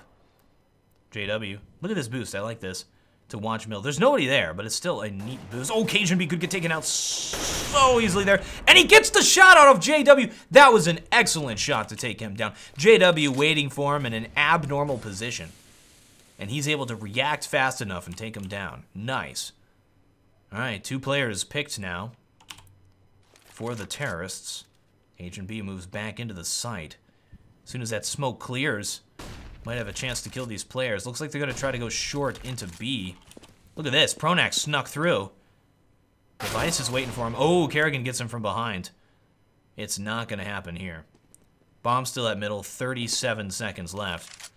JW. Look at this boost. I like this. To watch middle. There's nobody there, but it's still a neat boost. Oh, Cajun B could get taken out so easily there. And he gets the shot out of JW. That was an excellent shot to take him down. JW waiting for him in an abnormal position. And he's able to react fast enough and take him down. Nice. All right, 2 players picked now for the terrorists. Cajun B moves back into the site. As soon as that smoke clears, might have a chance to kill these players. Looks like they're going to try to go short into B. Look at this. Pronax snuck through. Device is waiting for him. Oh, Kerrigan gets him from behind. It's not going to happen here. Bomb still at middle. 37 seconds left.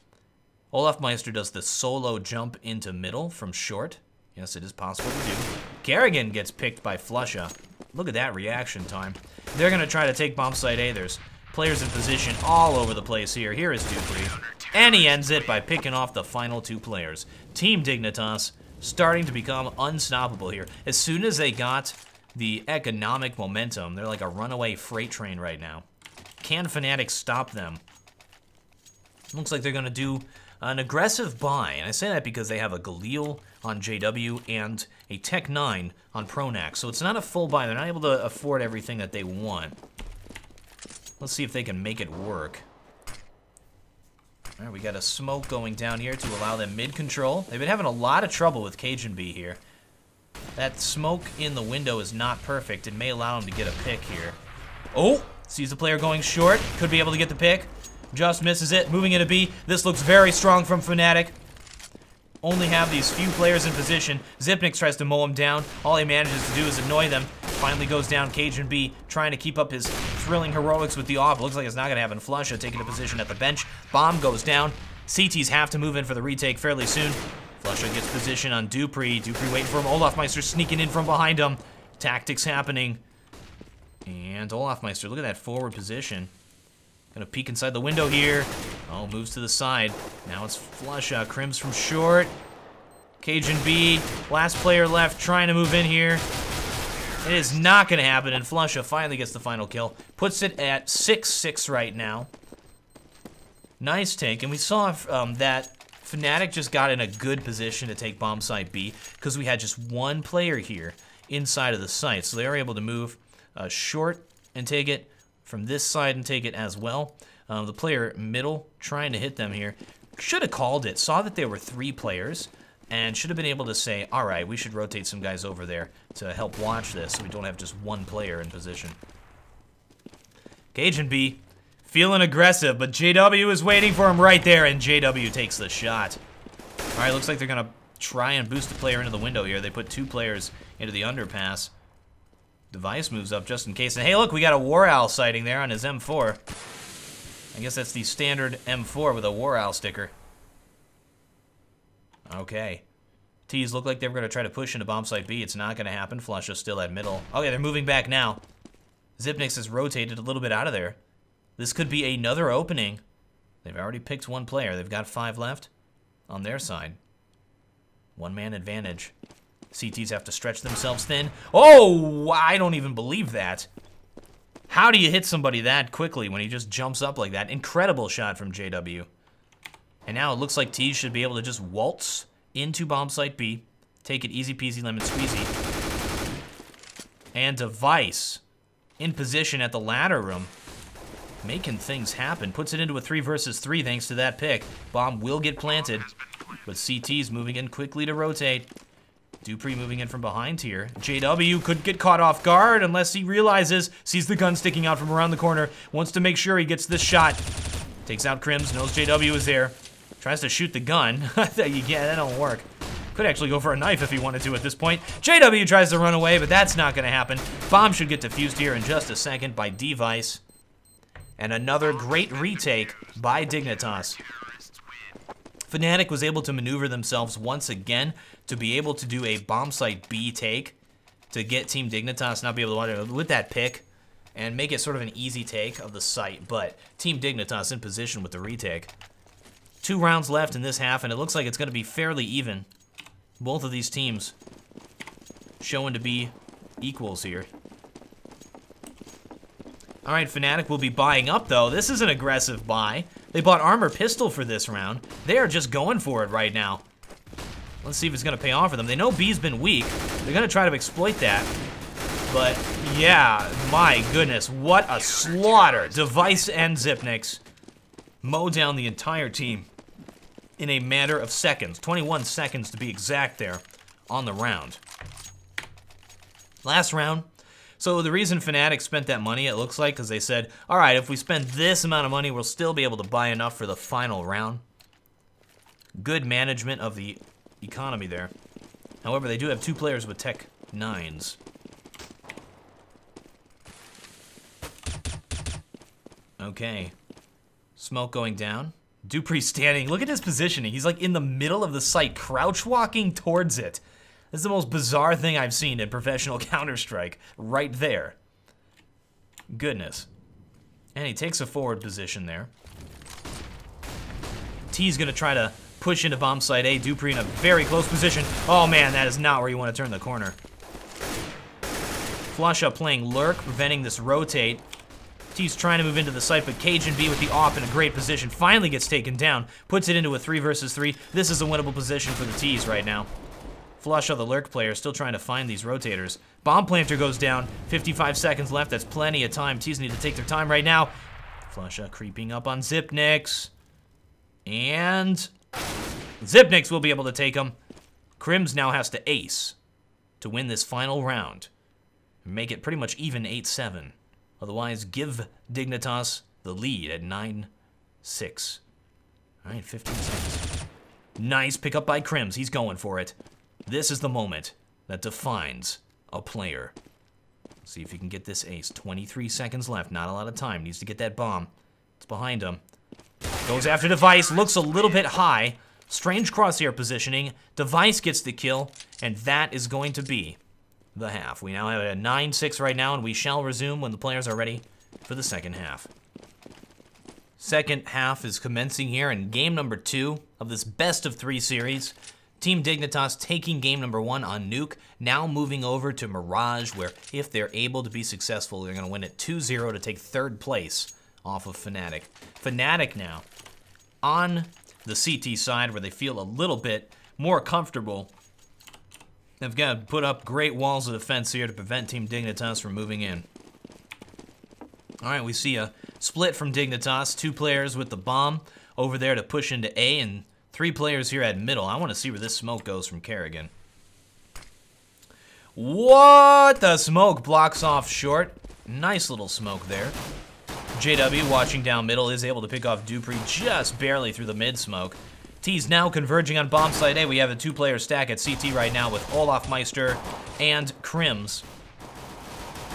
Olafmeister does the solo jump into middle from short. Yes, it is possible to do. Kerrigan gets picked by Flusha. Look at that reaction time. They're going to try to take bomb site A. There's players in position all over the place here. Here is Dupree. And he ends it by picking off the final 2 players. Team Dignitas starting to become unstoppable here. As soon as they got the economic momentum, they're like a runaway freight train right now. Can Fnatic stop them? Looks like they're going to do an aggressive buy. And I say that because they have a Galil on JW and a Tech 9 on Pronax. So it's not a full buy. They're not able to afford everything that they want. Let's see if they can make it work. All right, we got a smoke going down here to allow them mid control. They've been having a lot of trouble with Cajun B here. That smoke in the window is not perfect. It may allow him to get a pick here. Oh, sees the player going short. Could be able to get the pick. Just misses it. Moving into B. This looks very strong from Fnatic. Only have these few players in position. Zipnik tries to mow him down. All he manages to do is annoy them. Finally goes down Cajun B, trying to keep up his thrilling heroics with the off. Looks like it's not going to happen. Flusha taking a position at the bench. Bomb goes down. CTs have to move in for the retake fairly soon. Flusha gets position on Dupree. Dupree waiting for him. Olafmeister sneaking in from behind him. Tactics happening. And Olafmeister, look at that forward position. Gonna peek inside the window here. Oh, moves to the side. Now it's Flusha. Crims from short. Cajun B, last player left, trying to move in here. It is not gonna happen, and Flusha finally gets the final kill. Puts it at 6-6 right now. Nice take, and we saw that Fnatic just got in a good position to take bomb site B because we had just 1 player here inside of the site. So they were able to move short and take it from this side and take it as well. The player middle trying to hit them here. Should have called it. Saw that there were 3 players. and should have been able to say, all right, we should rotate some guys over there to help watch this so we don't have just one player in position. Cajun B, feeling aggressive, but JW is waiting for him right there, and JW takes the shot. All right, looks like they're going to try and boost the player into the window here. They put 2 players into the underpass. Device moves up just in case. And hey, look, we got a TheWarOwl sighting there on his M4. I guess that's the standard M4 with a TheWarOwl sticker. Okay. T's look like they were going to try to push into bomb site B. It's not going to happen. Flush is still at middle. Okay, they're moving back now. Xyp9x has rotated a little bit out of there. This could be another opening. They've already picked 1 player. They've got 5 left on their side. 1-man advantage. CTs have to stretch themselves thin. Oh, I don't even believe that. How do you hit somebody that quickly when he just jumps up like that? Incredible shot from JW. And now it looks like T should be able to just waltz into bomb site B. Take it easy peasy lemon squeezy. And Device in position at the ladder room. Making things happen. Puts it into a 3 versus 3 thanks to that pick. Bomb will get planted. But CT's moving in quickly to rotate. Dupree moving in from behind here. JW could get caught off guard unless he realizes, sees the gun sticking out from around the corner, wants to make sure he gets this shot. Takes out Crims, knows JW is there. Tries to shoot the gun. Yeah, that don't work. Could actually go for a knife if he wanted to at this point. JW tries to run away, but that's not gonna happen. Bomb should get defused here in just a second by Device. And another great retake by Dignitas. Fnatic was able to maneuver themselves once again to be able to do a bomb site B take to get Team Dignitas not be able to watch it with that pick and make it sort of an easy take of the site, but Team Dignitas in position with the retake. 2 rounds left in this half, and it looks like it's going to be fairly even. Both of these teams showing to be equals here. All right, Fnatic will be buying up, though. This is an aggressive buy. They bought Armor Pistol for this round. They are just going for it right now. Let's see if it's going to pay off for them. They know B's been weak. They're going to try to exploit that. But, yeah, my goodness, what a slaughter. Device and Xyp9x mow down the entire team in a matter of seconds. 21 seconds to be exact there on the round. Last round. So the reason Fnatic spent that money, it looks like, because they said, all right, if we spend this amount of money, we'll still be able to buy enough for the final round. Good management of the economy there. However, they do have 2 players with Tech 9s. Okay. Smoke going down. Dupree standing. Look at his positioning. He's like in the middle of the site, crouch walking towards it. This is the most bizarre thing I've seen in professional Counter-Strike. Right there. Goodness. And he takes a forward position there. T's gonna try to push into bomb site A. Dupree in a very close position. Oh man, that is not where you want to turn the corner. Flush up playing Lurk, preventing this rotate. T's trying to move into the site, but Cajun B with the off in a great position. Finally gets taken down. Puts it into a 3 versus 3. This is a winnable position for the T's right now. Flush of the Lurk player still trying to find these rotators. Bomb planter goes down. 55 seconds left. That's plenty of time. T's need to take their time right now. Flusha creeping up on Xyp9x. And Xyp9x will be able to take him. Crims now has to ace to win this final round. Make it pretty much even 8-7. Otherwise, give Dignitas the lead at 9-6. All right, 15 seconds. Nice pickup by Crims. He's going for it. This is the moment that defines a player. Let's see if he can get this ace. 23 seconds left. Not a lot of time. Needs to get that bomb. It's behind him. Goes after Device. Looks a little bit high. Strange crosshair positioning. Device gets the kill, and that is going to be the half. We now have a 9-6 right now, and we shall resume when the players are ready for the second half. Second half is commencing here in game number 2 of this best of 3 series. Team Dignitas taking game number 1 on Nuke, now moving over to Mirage, where if they're able to be successful, they're going to win it 2-0 to take 3rd place off of Fnatic. Fnatic now on the CT side, where they feel a little bit more comfortable. They've got to put up great walls of defense here to prevent Team Dignitas from moving in. All right, we see a split from Dignitas. 2 players with the bomb over there to push into A, and 3 players here at middle. I want to see where this smoke goes from Kerrigan. What? The smoke blocks off short. Nice little smoke there. JW watching down middle is able to pick off Dupree just barely through the mid smoke. T's now converging on bomb site A. We have a 2-player stack at CT right now with Olafmeister and Crims.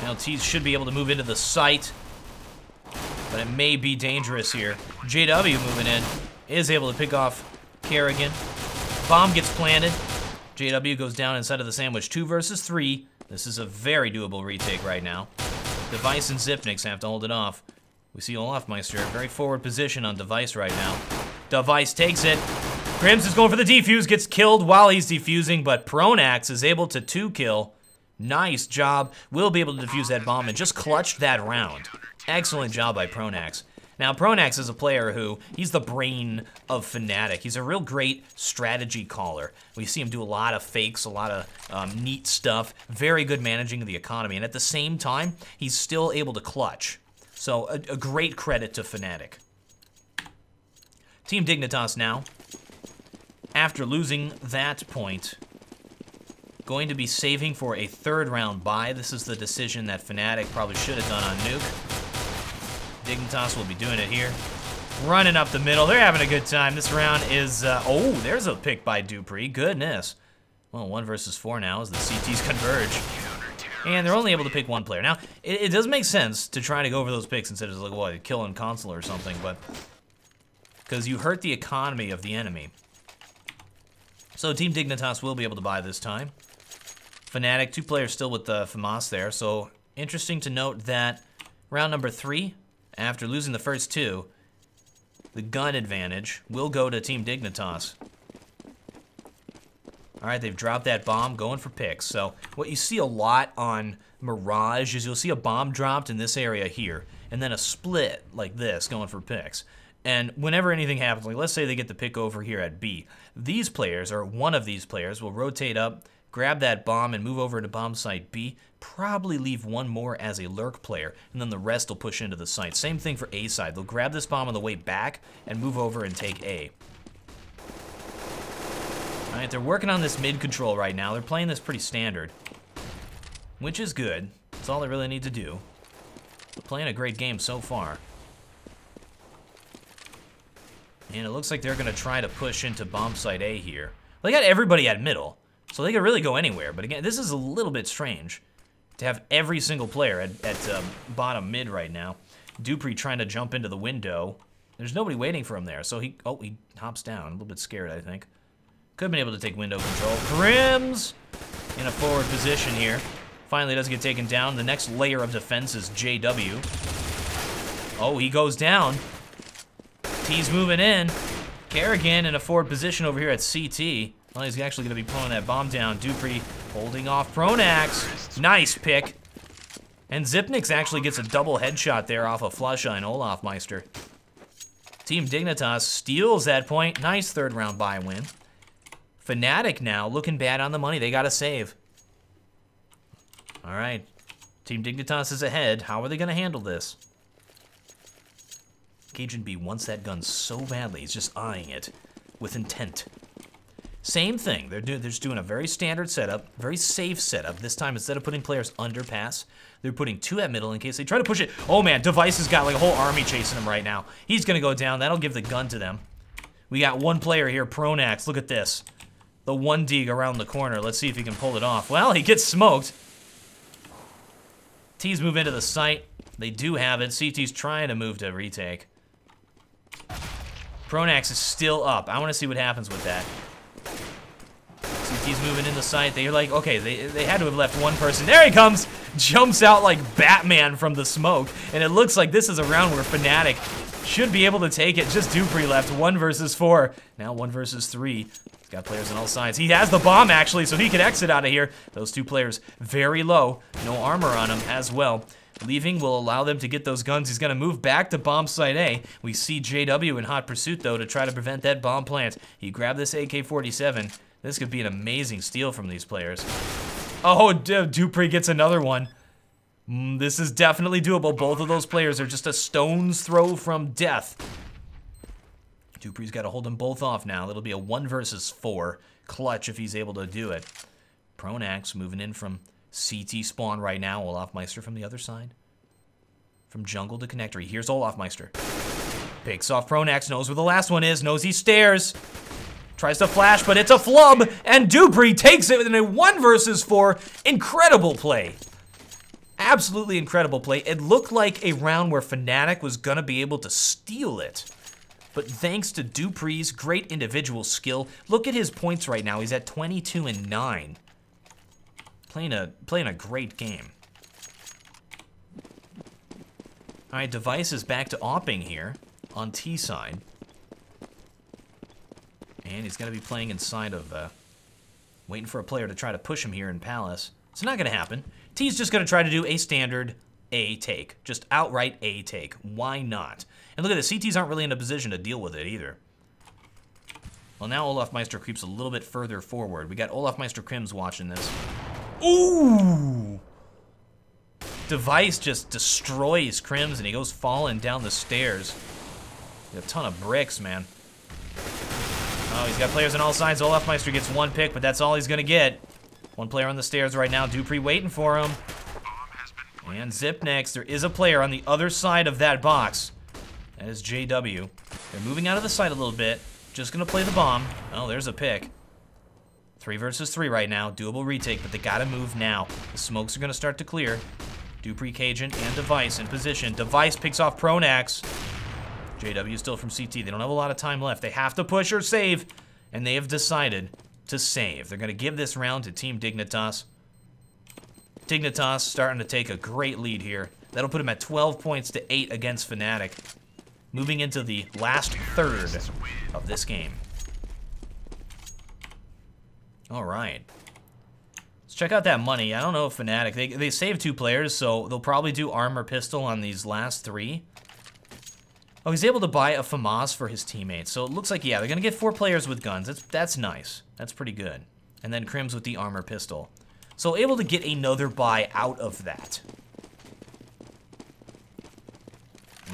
Now T's should be able to move into the site, but it may be dangerous here. JW moving in is able to pick off Kerrigan. Bomb gets planted. JW goes down inside of the sandwich. 2 versus 3. This is a very doable retake right now. Device and Zipniks have to hold it off. We see Olafmeister, very forward position on Device right now. Device takes it. Crims is going for the defuse, gets killed while he's defusing, but Pronax is able to 2-kill. Nice job. Will be able to defuse that bomb and just clutched that round. Excellent job by Pronax. Now, Pronax is a player who, he's the brain of Fnatic. He's a real great strategy caller. We see him do a lot of fakes, a lot of neat stuff. Very good managing of the economy. And at the same time, he's still able to clutch. So, a great credit to Fnatic. Team Dignitas now, after losing that point, going to be saving for a 3rd round bye. This is the decision that Fnatic probably should have done on Nuke. Dignitas will be doing it here. Running up the middle. They're having a good time. This round is... oh, there's a pick by Dupree. Goodness. Well, 1 versus 4 now as the CTs converge. And they're only able to pick 1 player. Now, it does make sense to try to go over those picks instead of like, what, killing console or something, but... because you hurt the economy of the enemy. So Team Dignitas will be able to buy this time. Fnatic, 2 players still with the FAMAS there. So interesting to note that round number 3, after losing the first 2, the gun advantage will go to Team Dignitas. All right, they've dropped that bomb, going for picks. So what you see a lot on Mirage is you'll see a bomb dropped in this area here, and then a split like this going for picks. And whenever anything happens, like let's say they get the pick over here at B, these players, or one of these players, will rotate up, grab that bomb, and move over to bomb site B, probably leave 1 more as a lurk player, and then the rest will push into the site. Same thing for A side. They'll grab this bomb on the way back and move over and take A. All right, they're working on this mid control right now. They're playing this pretty standard, which is good. That's all they really need to do. They're playing a great game so far. And it looks like they're going to try to push into bomb site A here. Well, they got everybody at middle, so they could really go anywhere. But again, this is a little bit strange to have every single player at bottom mid right now. Dupree trying to jump into the window. There's nobody waiting for him there, so he hops down. A little bit scared, I think. Could have been able to take window control. Crims in a forward position here. Finally does get taken down. The next layer of defense is JW. Oh, he goes down. T's moving in. Kerrigan in a forward position over here at CT. Well, he's actually going to be pulling that bomb down. Dupree holding off Pronax. Nice pick. And Zipniks actually gets a double headshot there off of Flusha and Olafmeister. Team Dignitas steals that point. Nice 3rd round bye win. Fnatic now looking bad on the money. They got to save. All right. Team Dignitas is ahead. How are they going to handle this? Cajun B wants that gun so badly. He's just eyeing it with intent. Same thing. They're just doing a very standard setup, very safe setup. This time, instead of putting players under pass, they're putting 2 at middle in case they try to push it. Oh man, Device has got like a whole army chasing him right now. He's gonna go down. That'll give the gun to them. We got 1 player here, Pronax. Look at this. The 1 dig around the corner. Let's see if he can pull it off. Well, he gets smoked. T's move into the site. They do have it. CT's trying to move to retake. Pronax is still up. I want to see what happens with that. CT's moving in the site. They're like, okay, they had to have left 1 person. There he comes! Jumps out like Batman from the smoke. And it looks like this is a round where Fnatic should be able to take it. Just Dupree left. 1 versus 4. Now 1 versus 3. He's got players on all sides. He has the bomb, actually, so he can exit out of here. Those 2 players very low. No armor on him as well. Leaving will allow them to get those guns. He's going to move back to bomb site A. We see JW in hot pursuit, though, to try to prevent that bomb plant. He grabbed this AK-47. This could be an amazing steal from these players. Oh, Dupree gets another one. This is definitely doable. Both of those players are just a stone's throw from death. Dupree's got to hold them both off now. It'll be a 1 versus 4 clutch if he's able to do it. Pronax moving in from CT spawn right now. Olafmeister from the other side. From jungle to connector. Here's Olafmeister. Picks off Pronax, knows where the last one is, knows he stairs. Tries to flash, but it's a flub, and Dupree takes it in a 1 versus 4. Incredible play. Absolutely incredible play. It looked like a round where Fnatic was gonna be able to steal it. But thanks to Dupree's great individual skill, look at his points right now. He's at 22 and 9. Playing a great game. All right, Device is back to opping here on T side. And he's going to be playing inside of, waiting for a player to try to push him here in Palace. It's not going to happen. T's just going to try to do a standard A take. Just outright A take. Why not? And look at this, CTs aren't really in a position to deal with it either. Well, now Olafmeister creeps a little bit further forward. We got Olafmeister Crims watching this. Ooh! Device just destroys Crims and he goes falling down the stairs. A ton of bricks, man. Oh, he's got players on all sides. Olafmeister gets 1 pick, but that's all he's gonna get. 1 player on the stairs right now. Dupree waiting for him. And Zip next. There is a player on the other side of that box. That is JW. They're moving out of the site a little bit. Just gonna play the bomb. Oh, there's a pick. 3 versus 3 right now. Doable retake, but they gotta move now. The smokes are gonna start to clear. Dupree, Cajun, and Device in position. Device picks off Pronax. JW still from CT. They don't have a lot of time left. They have to push or save, and they have decided to save. They're gonna give this round to Team Dignitas. Dignitas starting to take a great lead here. That'll put him at 12 points to 8 against Fnatic. Moving into the last third of this game. All right. Let's check out that money. I don't know if Fnatic, they saved 2 players, so they'll probably do armor pistol on these last 3. Oh, he's able to buy a FAMAS for his teammates. So it looks like, yeah, they're gonna get 4 players with guns. That's nice. That's pretty good. And then Crims with the armor pistol. So able to get another buy out of that.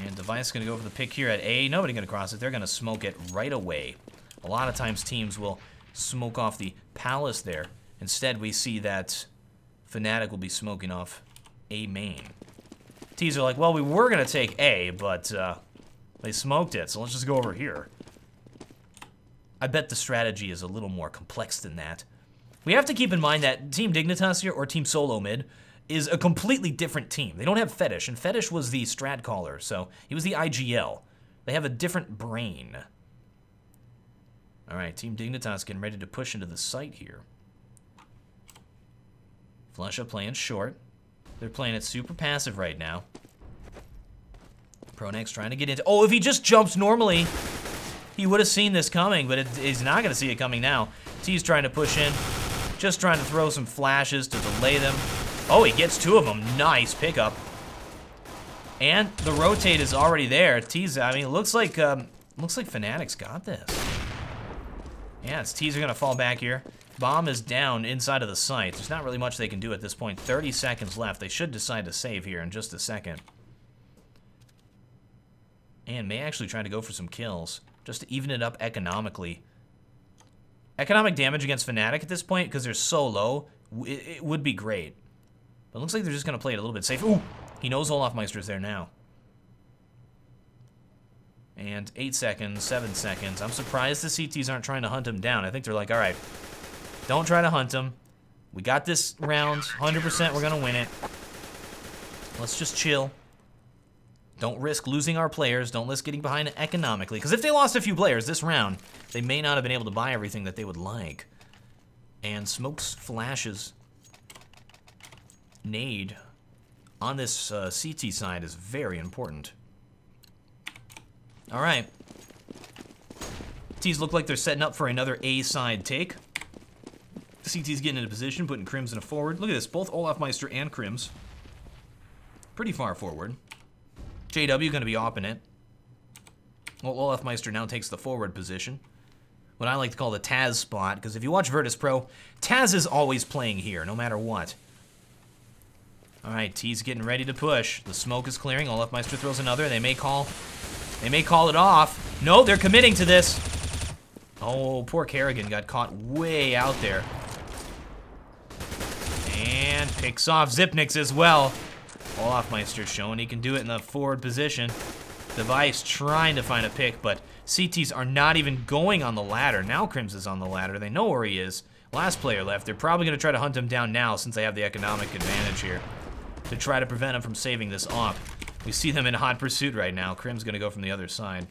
And Device gonna go for the pick here at A. Nobody gonna cross it. They're gonna smoke it right away. A lot of times teams will smoke off the Palace there. Instead, we see that Fnatic will be smoking off A main. T's are like, well, we were gonna take A, but they smoked it, so let's just go over here. I bet the strategy is a little more complex than that. We have to keep in mind that Team Dignitas here, or Team SoloMid, is a completely different team. They don't have Fetish, and Fetish was the strat caller, so he was the IGL. They have a different brain. All right, Team Dignitas getting ready to push into the site here. Flusha playing short. They're playing it super passive right now. Pronax trying to get into... Oh, if he just jumps normally, he would have seen this coming, but he's not going to see it coming now. T's trying to push in. Just trying to throw some flashes to delay them. Oh, he gets 2 of them. Nice pickup. And the rotate is already there. T's, I mean, it looks like Fnatic's got this. Yeah, it's T's are going to fall back here. Bomb is down inside of the site. There's not really much they can do at this point. 30 seconds left. They should decide to save here in just a second. And may actually try to go for some kills, just to even it up economically. Economic damage against Fnatic at this point, because they're so low, it would be great. But it looks like they're just going to play it a little bit safe. Ooh! He knows Olafmeister's there now. And 8 seconds, 7 seconds. I'm surprised the CTs aren't trying to hunt him down. I think they're like, all right, don't try to hunt him. We got this round, 100% we're going to win it. Let's just chill. Don't risk losing our players. Don't risk getting behind economically. Because if they lost a few players this round, they may not have been able to buy everything that they would like. And smokes, flashes, nade on this CT side is very important. All right. T's look like they're setting up for another A side take. CT's getting into position, putting Crims in a forward. Look at this, both Olafmeister and Crims. Pretty far forward. JW going to be opping it. Well, Olafmeister now takes the forward position. What I like to call the Taz spot, because if you watch Virtus Pro, Taz is always playing here, no matter what. All right, T's getting ready to push. The smoke is clearing. Olafmeister throws another. They may call it off. No, they're committing to this. Oh, poor Kerrigan got caught way out there. And picks off Zipnix as well. Olafmeister showing he can do it in the forward position. Device trying to find a pick, but CTs are not even going on the ladder. Now Crims is on the ladder. They know where he is. Last player left. They're probably going to try to hunt him down now since they have the economic advantage here to try to prevent him from saving this op. We see them in hot pursuit right now. Crim's going to go from the other side.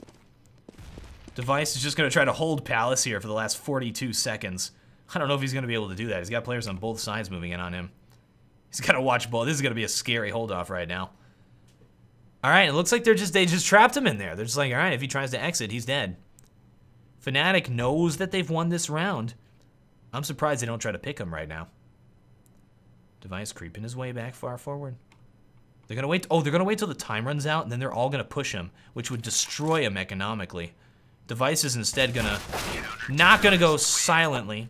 Device is just going to try to hold Palace here for the last 42 seconds. I don't know if he's going to be able to do that. He's got players on both sides moving in on him. He's got to watch ball. This is going to be a scary hold-off right now. All right, it looks like they just trapped him in there. They're just like, all right, if he tries to exit, he's dead. Fnatic knows that they've won this round. I'm surprised they don't try to pick him right now. Device creeping his way back far forward. They're going to wait. Oh, they're going to wait till the time runs out, and then they're all going to push him, which would destroy him economically. Device is instead not going to go silently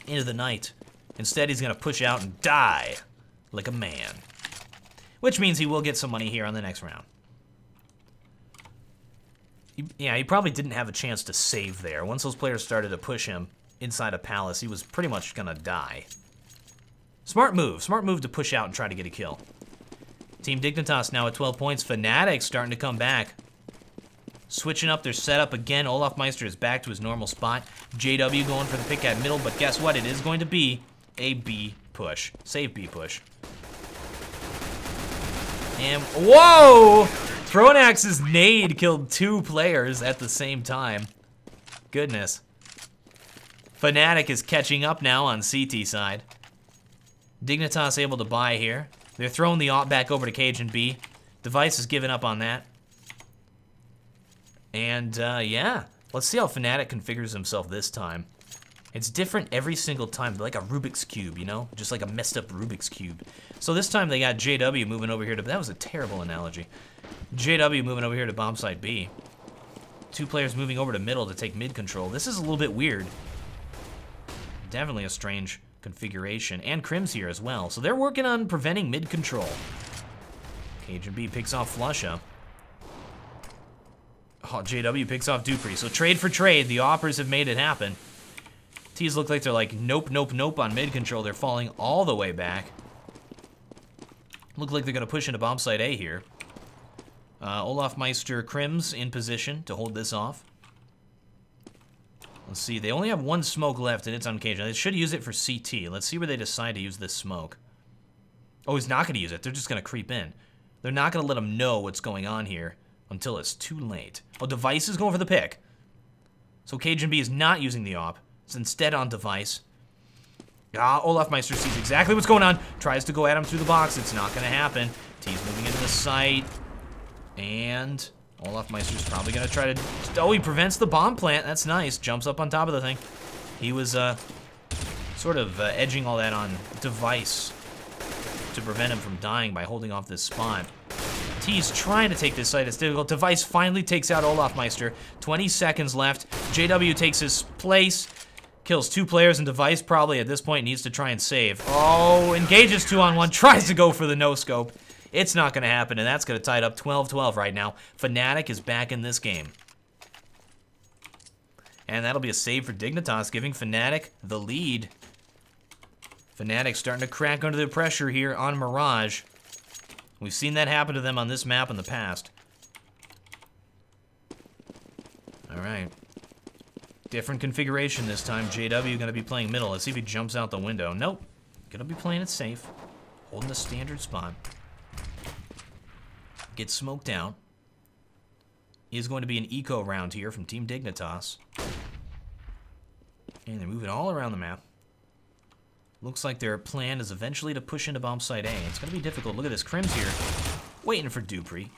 into the night. Instead, he's going to push out and die like a man. Which means he will get some money here on the next round. He probably didn't have a chance to save there. Once those players started to push him inside a Palace, he was pretty much going to die. Smart move to push out and try to get a kill. Team Dignitas now at 12 points. Fnatic starting to come back. Switching up their setup again. Olafmeister is back to his normal spot. JW going for the pick at middle, but guess what? It is going to be a B push. Save B push. And, whoa! Thronax's nade killed 2 players at the same time. Goodness. Fnatic is catching up now on CT side. Dignitas able to buy here. They're throwing the op back over to Cage and B. Device is giving up on that. And, yeah. Let's see how Fnatic configures himself this time. It's different every single time, like a Rubik's Cube, you know? Just like a messed up Rubik's Cube. So this time they got JW moving over here to... That was a terrible analogy. JW moving over here to bomb site B. 2 players moving over to middle to take mid control. This is a little bit weird. Definitely a strange configuration. And Crim's here as well. So they're working on preventing mid control. Cage and B picks off Flusha. Oh, JW picks off Dupree. So trade for trade. The Oppers have made it happen. T's look like they're like, nope, nope, nope on mid control. They're falling all the way back. Look like they're going to push into bomb site A here. Olafmeister Crims in position to hold this off. Let's see. They only have 1 smoke left, and it's on Cage. Now, they should use it for CT. Let's see where they decide to use this smoke. Oh, he's not going to use it. They're just going to creep in. They're not going to let him know what's going on here until it's too late. Oh, Device is going for the pick. So Cage and B is not using the op. It's instead on Device. Olafmeister sees exactly what's going on. Tries to go at him through the box. It's not going to happen. T's moving into the site. And Olafmeister's probably going to try to... Oh, he prevents the bomb plant. That's nice. Jumps up on top of the thing. He was sort of edging all that on Device to prevent him from dying by holding off this spot. T's trying to take this site. It's difficult. Device finally takes out Olafmeister. 20 seconds left. JW takes his place. Kills 2 players, and Device probably at this point needs to try and save. Oh, engages 2-on-1. Tries to go for the no-scope. It's not going to happen, and that's going to tie it up 12-12 right now. Fnatic is back in this game. And that'll be a save for Dignitas, giving Fnatic the lead. Fnatic starting to crack under the pressure here on Mirage. We've seen that happen to them on this map in the past. All right. Different configuration this time. JW going to be playing middle. Let's see if he jumps out the window. Nope. Going to be playing it safe. Holding the standard spot. Gets smoked out. Is going to be an eco round here from Team Dignitas. And they're moving all around the map. Looks like their plan is eventually to push into bomb site A. It's going to be difficult. Look at this. Crim's here. Waiting for Dupree.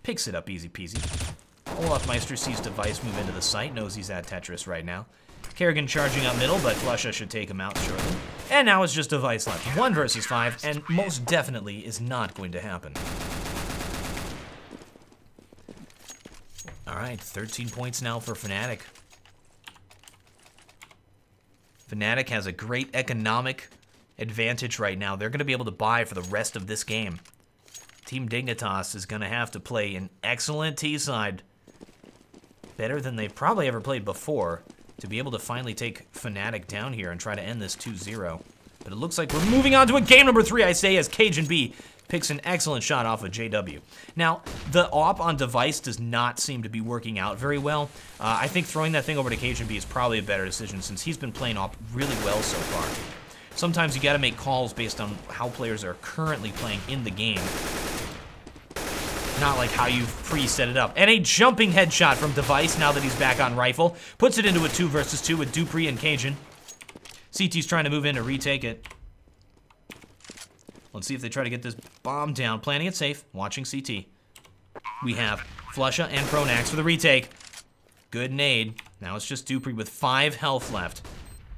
Picks it up easy peasy. Olafmeister sees Device move into the site. Knows he's at Tetris right now. Kerrigan charging up middle, but Flusha should take him out shortly. And now it's just Device left. 1 versus 5, and most definitely is not going to happen. All right, 13 points now for Fnatic. Fnatic has a great economic advantage right now. They're going to be able to buy for the rest of this game. Team Dignitas is going to have to play an excellent T side better than they've probably ever played before to be able to finally take Fnatic down here and try to end this 2-0. But it looks like we're moving on to a game number 3, I say, as Cajun B picks an excellent shot off of JW. Now, the AWP on device does not seem to be working out very well. I think throwing that thing over to Cajun B is probably a better decision since he's been playing AWP really well so far. Sometimes you gotta make calls based on how players are currently playing in the game, not like how you've pre-set it up. And a jumping headshot from device now that he's back on rifle. Puts it into a 2 versus 2 with Dupree and Cajun. CT's trying to move in to retake it. Let's see if they try to get this bomb down. Planning it safe, watching CT. We have Flusha and Pronax for the retake. Good nade. Now it's just Dupree with 5 health left.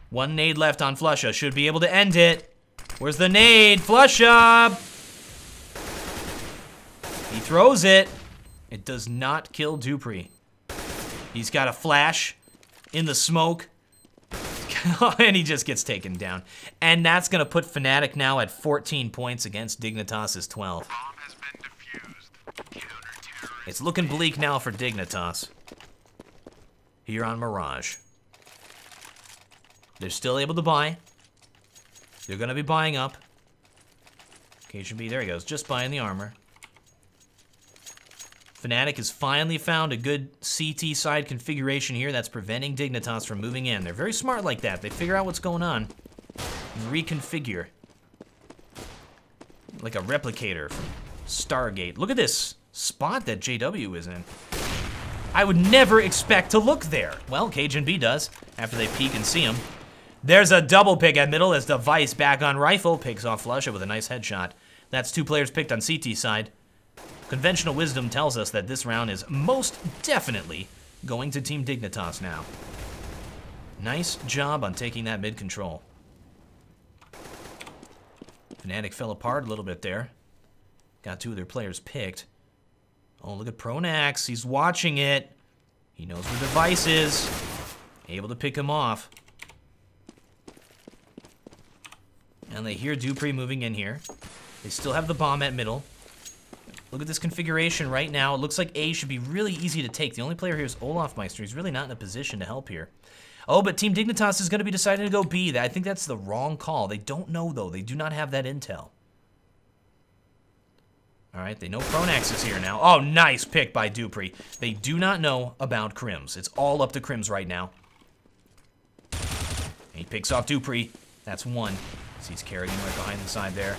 1 nade left on Flusha. Should be able to end it. Where's the nade? Flusha! He throws it. It does not kill Dupree. He's got a flash in the smoke. And he just gets taken down. And that's going to put Fnatic now at 14 points against Dignitas' 12. It's looking bleak now for Dignitas here on Mirage. They're still able to buy. They're going to be buying up. Cajun B, there he goes, just buying the armor. Fnatic has finally found a good CT side configuration here that's preventing Dignitas from moving in. They're very smart like that. They figure out what's going on and reconfigure. Like a replicator from Stargate. Look at this spot that JW is in. I would never expect to look there. Well, Cajun B does after they peek and see him. There's a double pick at middle as Device back on rifle. Picks off Flusha with a nice headshot. That's 2 players picked on CT side. Conventional wisdom tells us that this round is most definitely going to Team Dignitas now. Nice job on taking that mid control. Fnatic fell apart a little bit there. Got 2 of their players picked. Oh, look at Pronax. He's watching it. He knows where Device is. Able to pick him off. And they hear Dupree moving in here. They still have the bomb at middle. Look at this configuration right now. It looks like A should be really easy to take. The only player here is Olafmeister. He's really not in a position to help here. Oh, but Team Dignitas is going to be deciding to go B. I think that's the wrong call. They don't know, though. They do not have that intel. All right, they know Pronax is here now. Oh, nice pick by Dupree. They do not know about Crims. It's all up to Crims right now. He picks off Dupree. That's 1. So he's carrying him right behind the side there.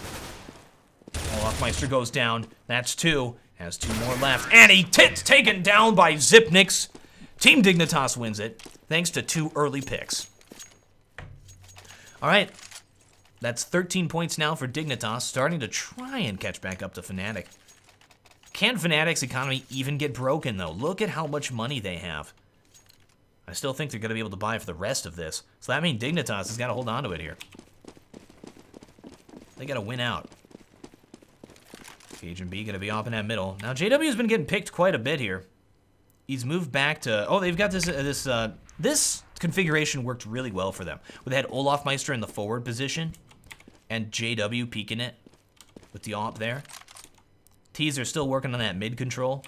Olafmeister goes down. That's 2. Has 2 more left. And he gets taken down by Zipnix. Team Dignitas wins it, thanks to 2 early picks. All right. That's 13 points now for Dignitas, starting to try and catch back up to Fnatic. Can Fnatic's economy even get broken, though? Look at how much money they have. I still think they're going to be able to buy for the rest of this. So that means Dignitas has got to hold on to it here. They got to win out. Cajun B going to be off in that middle. Now, JW's been getting picked quite a bit here. He's moved back to... Oh, they've got this configuration worked really well for them. Where they had Olafmeister in the forward position and JW peeking it with the AWP there. T's are still working on that mid control.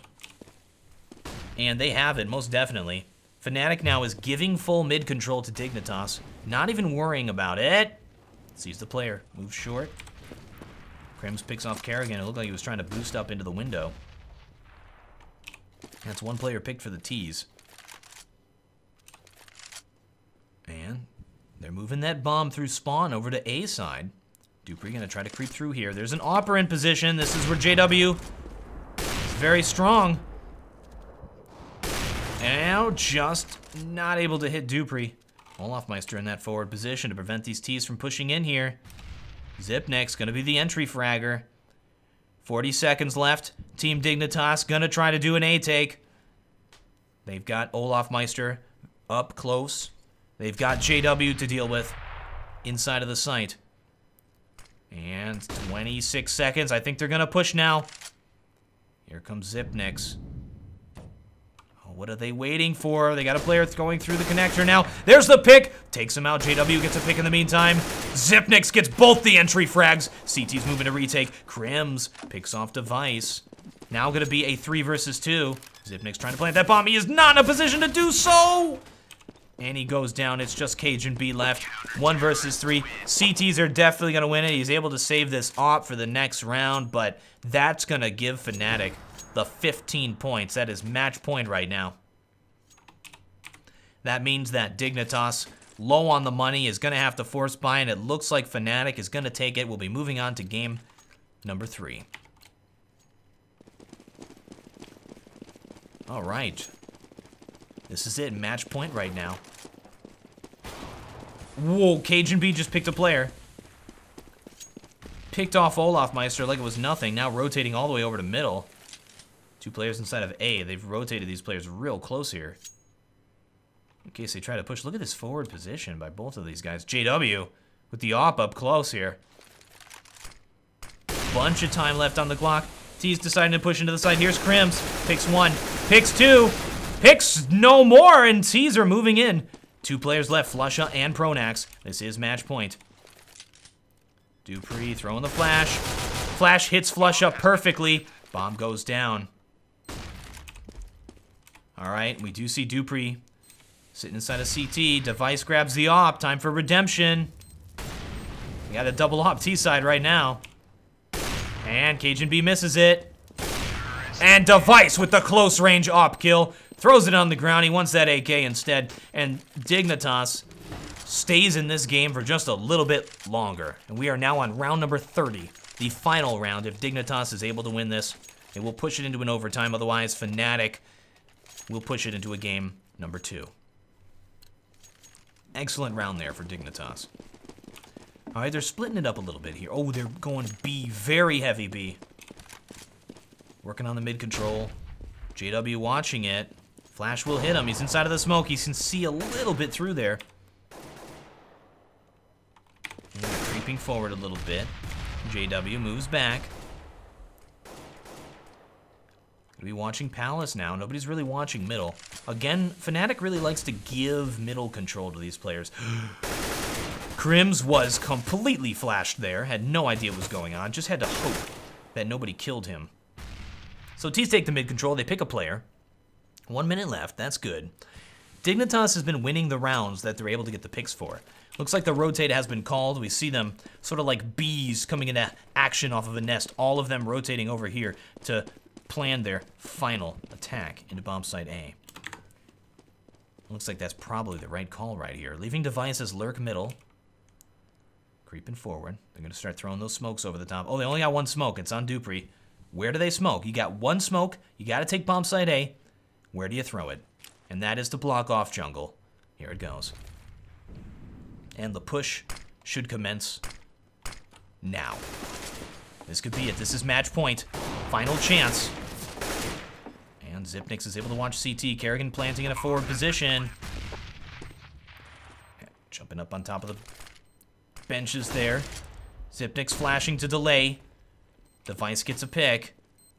And they have it, most definitely. Fnatic now is giving full mid control to Dignitas. Not even worrying about it. Sees the player. Moves short. Crims picks off Kerrigan. It looked like he was trying to boost up into the window. That's 1 player picked for the T's. And they're moving that bomb through spawn over to A side. Dupree gonna try to creep through here. There's an AWPer in position. This is where JW is very strong. And now just not able to hit Dupree. Olafmeister in that forward position to prevent these T's from pushing in here. Zipnix gonna be the entry fragger. 40 seconds left. Team Dignitas gonna try to do an A take. They've got Olafmeister up close. They've got JW to deal with inside of the site. And 26 seconds. I think they're gonna push now. Here comes Zipnix. What are they waiting for? They got a player going through the connector now. There's the pick. Takes him out. JW gets a pick in the meantime. Zipnix gets both the entry frags. CT's moving to retake. Crims picks off Device. Now going to be a 3 versus 2. Zipnik's trying to plant that bomb. He is not in a position to do so! And he goes down. It's just Cage and B left. 1 versus 3. CTs are definitely going to win it. He's able to save this op for the next round, but that's going to give Fnatic the 15 points. That is match point right now. That means that Dignitas, low on the money, is going to have to force buy, and it looks like Fnatic is going to take it. We'll be moving on to game number 3. All right. This is it, match point right now. Whoa, Cage and B just picked a player. Picked off Olaf Meister like it was nothing, now rotating all the way over to middle. 2 players inside of A. They've rotated these players real close here. In case they try to push. Look at this forward position by both of these guys. JW with the op up close here. Bunch of time left on the clock. T's deciding to push into the side. Here's Crims. Picks 1. Picks 2. Picks no more, and T's are moving in. 2 players left, Flusha and Pronax. This is match point. Dupree throwing the flash. Flash hits Flusha perfectly. Bomb goes down. All right, we do see Dupree sitting inside a CT. Device grabs the op. Time for redemption. We got a double op T side right now. And Cage and B misses it. And Device with the close range op kill. Throws it on the ground. He wants that AK instead. And Dignitas stays in this game for just a little bit longer. And we are now on round number 30. The final round. If Dignitas is able to win this, it will push it into an overtime. Otherwise, Fnatic will push it into a game number 2. Excellent round there for Dignitas. All right, they're splitting it up a little bit here. Oh, they're going B. Very heavy B. Working on the mid control. JW watching it. Flash will hit him. He's inside of the smoke. He can see a little bit through there. And creeping forward a little bit. JW moves back. Gonna be watching Palace now. Nobody's really watching middle. Again, Fnatic really likes to give middle control to these players. Crims was completely flashed there. Had no idea what was going on. Just had to hope that nobody killed him. So T's take the mid control. They pick a player. 1 minute left. That's good. Dignitas has been winning the rounds that they're able to get the picks for. Looks like the rotate has been called. We see them sort of like bees coming into action off of a nest. All of them rotating over here to plan their final attack into bomb site A. Looks like that's probably the right call right here. Leaving Devices lurk middle. Creeping forward. They're going to start throwing those smokes over the top. Oh, they only got 1 smoke. It's on Dupree. Where do they smoke? You got 1 smoke. You got to take bomb site A. Where do you throw it? And that is to block off jungle. Here it goes. And the push should commence now. This could be it. This is match point. Final chance. And Zipnix is able to watch CT. Kerrigan planting in a forward position. Jumping up on top of the benches there. Zipnix flashing to delay. Device gets a pick.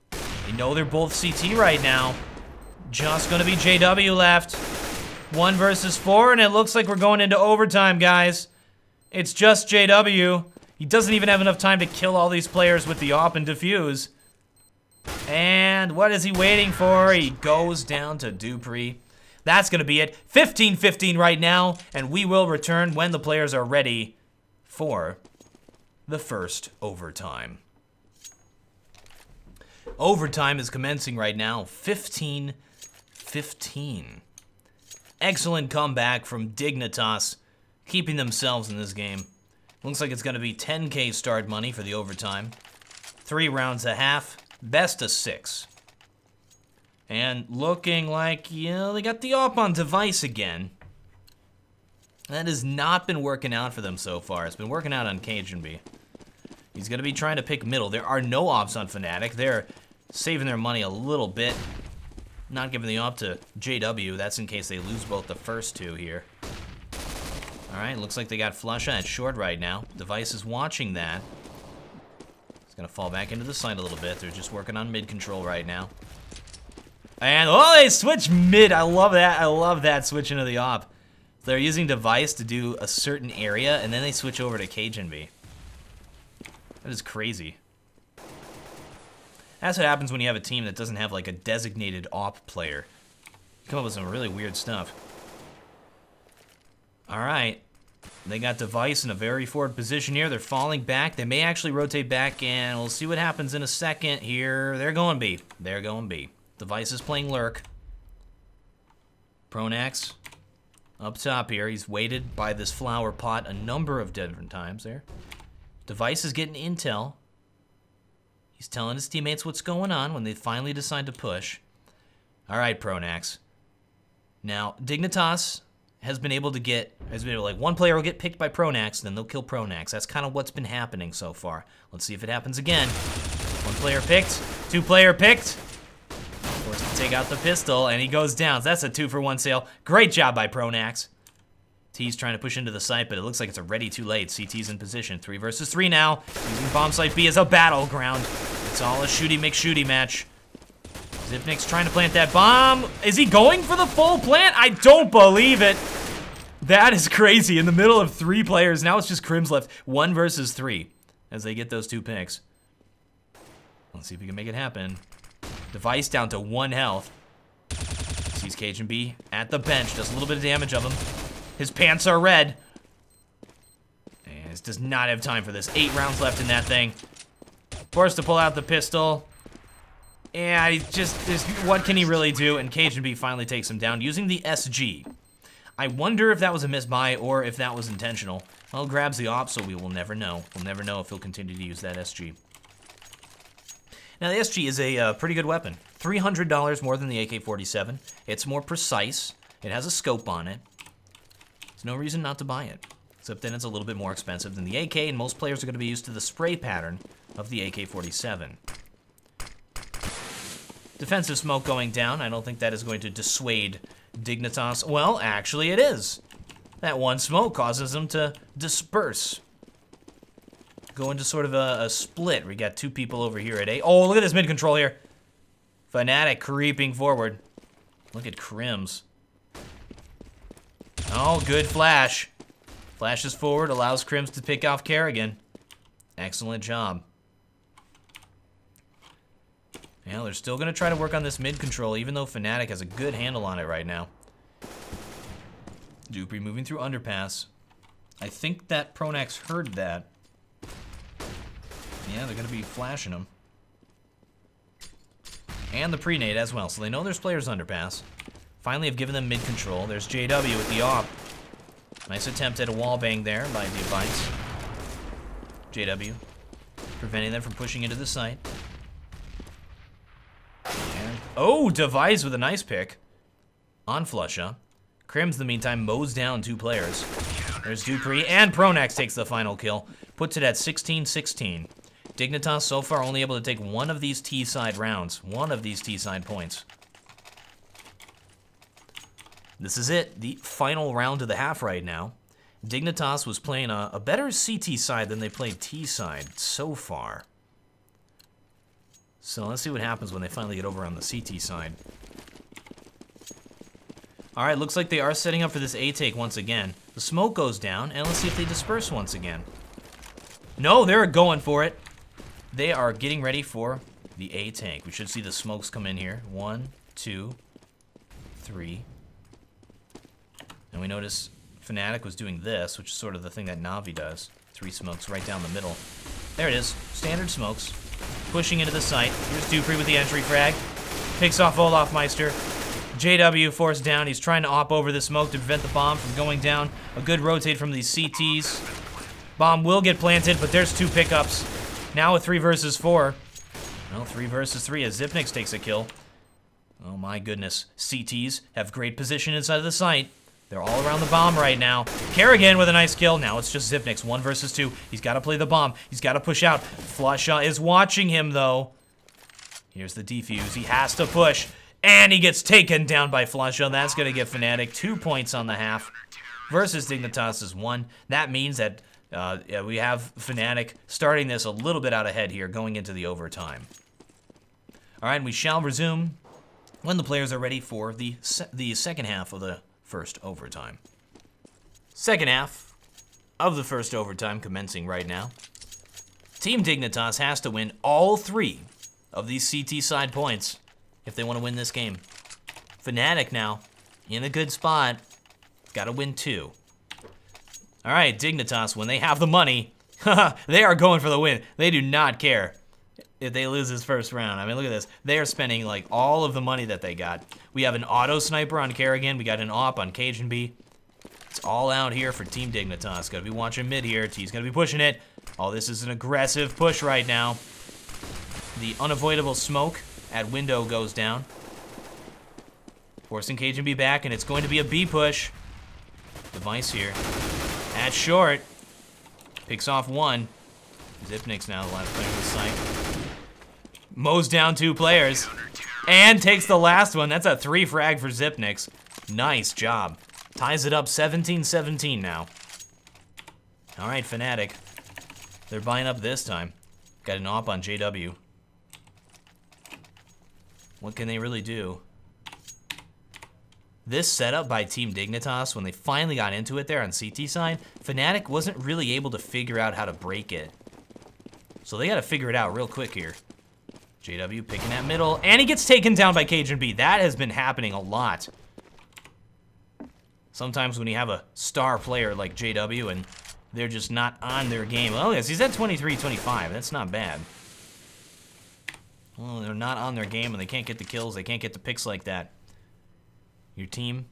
They know they're both CT right now. Just gonna be JW left. 1 versus 4, and it looks like we're going into overtime, guys. It's just JW. He doesn't even have enough time to kill all these players with the op and defuse. And what is he waiting for? He goes down to Dupree. That's gonna be it. 15-15 right now, and we will return when the players are ready for the first overtime. Overtime is commencing right now. 15-15. Excellent comeback from Dignitas, keeping themselves in this game. Looks like it's going to be 10K start money for the overtime. 3 rounds a half, best of 6. And looking like, they got the op on Device again. That has not been working out for them so far. It's been working out on Cage and B. He's going to be trying to pick middle. There are no ops on Fnatic. They're saving their money a little bit. Not giving the op to JW. That's in case they lose both the first 2 here. Alright, looks like they got Flusha at short right now. Device is watching that. It's going to fall back into the side a little bit. They're just working on mid control right now. And, oh, they switch mid. I love that. I love that switch into the op. They're using Device to do a certain area, and then they switch over to Cage and B. That is crazy. That's what happens when you have a team that doesn't have like a designated op player. You come up with some really weird stuff. All right. They got Device in a very forward position here. They're falling back. They may actually rotate back, and we'll see what happens in a second here. They're going B. They're going B. Device is playing Lurk. Pronax up top here. He's waited by this flower pot a number of different times there. Device is getting intel. He's telling his teammates what's going on when they finally decide to push. All right, Pronax. Now, Dignitas has been able to like, one player will get picked by Pronax, then they'll kill Pronax. That's kind of what's been happening so far. Let's see if it happens again. One player picked, two player picked. Forced to take out the pistol, and he goes down. So that's a 2-for-1 sale. Great job by Pronax. T's trying to push into the site, but it looks like it's already too late. CT's in position. 3 versus 3 now. Using bomb site B as a battleground. It's all a shooty-McShooty match. Zipnik's trying to plant that bomb. Is he going for the full plant? I don't believe it. That is crazy. In the middle of 3 players. Now it's just Crims left. 1 versus 3 as they get those 2 picks. Let's see if we can make it happen. Device down to 1 health. Sees Cajun B at the bench. Does a little bit of damage of him. His pants are red. And this does not have time for this. 8 rounds left in that thing. Forced to pull out the pistol. Yeah, what can he really do? And Cajun B finally takes him down using the SG. I wonder if that was a misbuy or if that was intentional. Well, grabs the op, so we will never know. We'll never know if he'll continue to use that SG. Now, the SG is a pretty good weapon. $300 more than the AK-47. It's more precise. It has a scope on it. There's no reason not to buy it. Except then it's a little bit more expensive than the AK, and most players are going to be used to the spray pattern of the AK-47. Defensive smoke going down. I don't think that is going to dissuade Dignitas. Well, actually it is. That one smoke causes them to disperse. Go into sort of a split. We got 2 people over here at A. Oh, look at this mid-control here. Fnatic creeping forward. Look at Crims. Oh, good flash. Flashes forward, allows Crims to pick off Kerrigan. Excellent job. Yeah, they're still going to try to work on this mid-control, even though Fnatic has a good handle on it right now. Dupree moving through underpass. I think that Pronax heard that. Yeah, they're going to be flashing him. And the pre-nade as well, so they know there's players underpass. Finally have given them mid-control. There's JW with the op. Nice attempt at a wall bang there by Device. JW preventing them from pushing into the site. And, oh, Device with a nice pick on Flusha. Crims, in the meantime, mows down 2 players. There's Dupree, and Pronax takes the final kill. Puts it at 16-16. Dignitas so far only able to take 1 of these T-side rounds. 1 of these T-side points. This is it, the final round of the half right now. Dignitas was playing a better CT side than they played T side so far. So let's see what happens when they finally get over on the CT side. All right, looks like they are setting up for this A take once again. The smoke goes down, and let's see if they disperse once again. No, they're going for it. They are getting ready for the A tank. We should see the smokes come in here. 1, 2, 3. And we notice Fnatic was doing this, which is sort of the thing that Na'Vi does. 3 smokes right down the middle. There it is, standard smokes. Pushing into the site. Here's Dupree with the entry frag. Picks off Olafmeister. JW forced down. He's trying to op over the smoke to prevent the bomb from going down. A good rotate from these CTs. Bomb will get planted, but there's 2 pickups. Now a 3 versus 4. Well, 3 versus 3 as Zipnix takes a kill. Oh my goodness. CTs have great position inside of the site. They're all around the bomb right now. Kerrigan with a nice kill. Now it's just Zipnix, 1 versus 2. He's got to play the bomb. He's got to push out. Flusha is watching him, though. Here's the defuse. He has to push. And he gets taken down by Flusha. That's going to give Fnatic 2 points on the half versus Dignitas' 1. That means that we have Fnatic starting this a little bit out ahead here, going into the overtime. All right, and we shall resume when the players are ready for the second half of the first overtime. Second half of the first overtime commencing right now. Team Dignitas has to win all 3 of these CT side points if they want to win this game. Fnatic now, in a good spot. Got to win 2. All right, Dignitas, when they have the money, they are going for the win. They do not care if they lose this first round. I mean, look at this. They are spending like all of the money that they got. We have an auto sniper on Kerrigan. We got an AWP on Cajun B. It's all out here for Team Dignitas. Gotta be watching mid here. T's gonna be pushing it. Oh, this is an aggressive push right now. The unavoidable smoke at window goes down. Forcing Cajun B back, and it's going to be a B push. Device here. At short. Picks off 1. Zipnik's now the last player in the site. Mows down 2 players. And takes the last one. That's a 3 frag for Zipnik's. Nice job. Ties it up 17-17 now. All right, Fnatic. They're buying up this time. Got an AWP on JW. What can they really do? This setup by Team Dignitas, when they finally got into it there on CT side, Fnatic wasn't really able to figure out how to break it. So they got to figure it out real quick here. JW picking that middle, and he gets taken down by Cajun B. That has been happening a lot. Sometimes when you have a star player like JW and they're just not on their game. Oh yes, he's at 23-25. That's not bad. Well, they're not on their game and they can't get the kills. They can't get the picks like that. Your team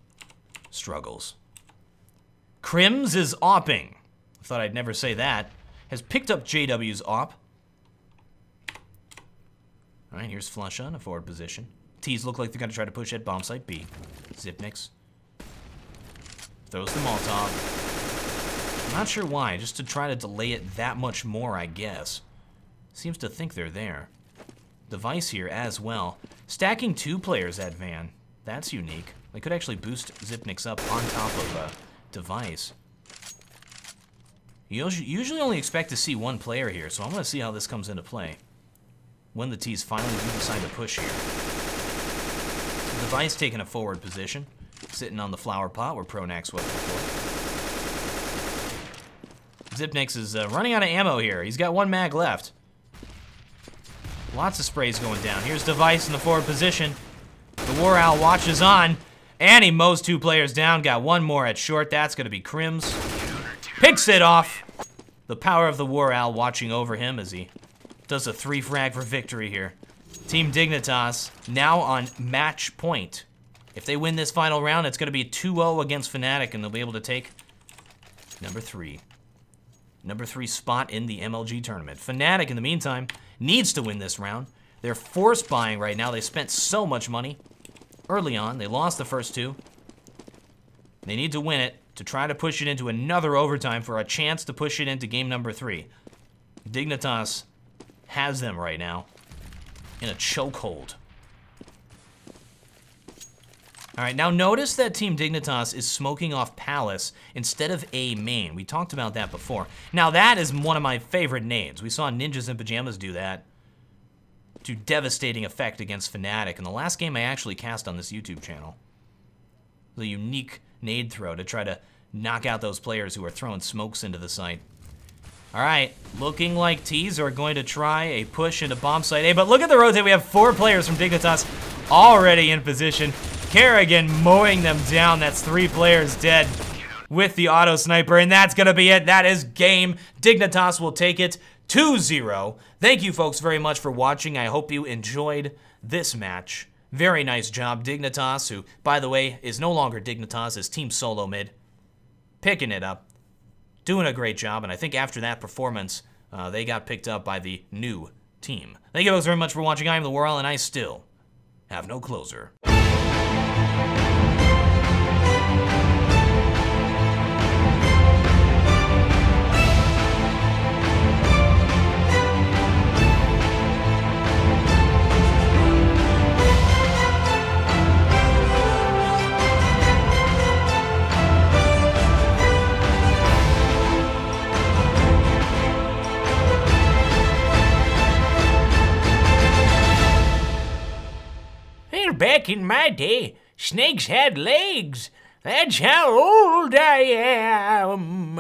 struggles. Crims is opping. I thought I'd never say that. Has picked up JW's op. All right, here's Flusha in a forward position. T's look like they're gonna try to push at bomb site B. Zipnik's throws the Molotov. I'm not sure why, just to try to delay it that much more, I guess. Seems to think they're there. Device here as well. Stacking 2 players at Van. That's unique. They could actually boost Zipnik's up on top of Device. You usually only expect to see 1 player here, so I'm gonna see how this comes into play. When the T's finally do decide to push here. Device taking a forward position. Sitting on the flower pot where Pronax was before. Zipnik's is running out of ammo here. He's got 1 mag left. Lots of sprays going down. Here's Device in the forward position. TheWarOwl watches on, and he mows 2 players down. Got 1 more at short. That's going to be Crims. Picks it off. The power of TheWarOwl watching over him as he does a 3 frag for victory here. Team Dignitas now on match point. If they win this final round, it's going to be 2-0 against Fnatic, and they'll be able to take number 3. Number 3 spot in the MLG tournament. Fnatic, in the meantime, needs to win this round. They're force buying right now. They spent so much money early on. They lost the first 2. They need to win it to try to push it into another overtime for a chance to push it into game number 3. Dignitas has them right now in a chokehold. All right, now notice that Team Dignitas is smoking off Palace instead of A main. We talked about that before. Now that is one of my favorite nades. We saw Ninjas in Pajamas do that to devastating effect against Fnatic in the last game I actually cast on this YouTube channel. The unique nade throw to try to knock out those players who are throwing smokes into the site. All right, looking like T's are going to try a push into bomb site A, but look at the rotate. We have 4 players from Dignitas already in position. Kerrigan mowing them down. That's 3 players dead with the auto sniper, and that's gonna be it. That is game. Dignitas will take it 2-0. Thank you folks very much for watching. I hope you enjoyed this match. Very nice job, Dignitas, who, by the way, is no longer Dignitas, is Team SoloMid. Picking it up. Doing a great job, and I think after that performance, they got picked up by the new team. Thank you folks very much for watching. I am TheWarOwl, and I still have no closer. Back in my day, snakes had legs. That's how old I am.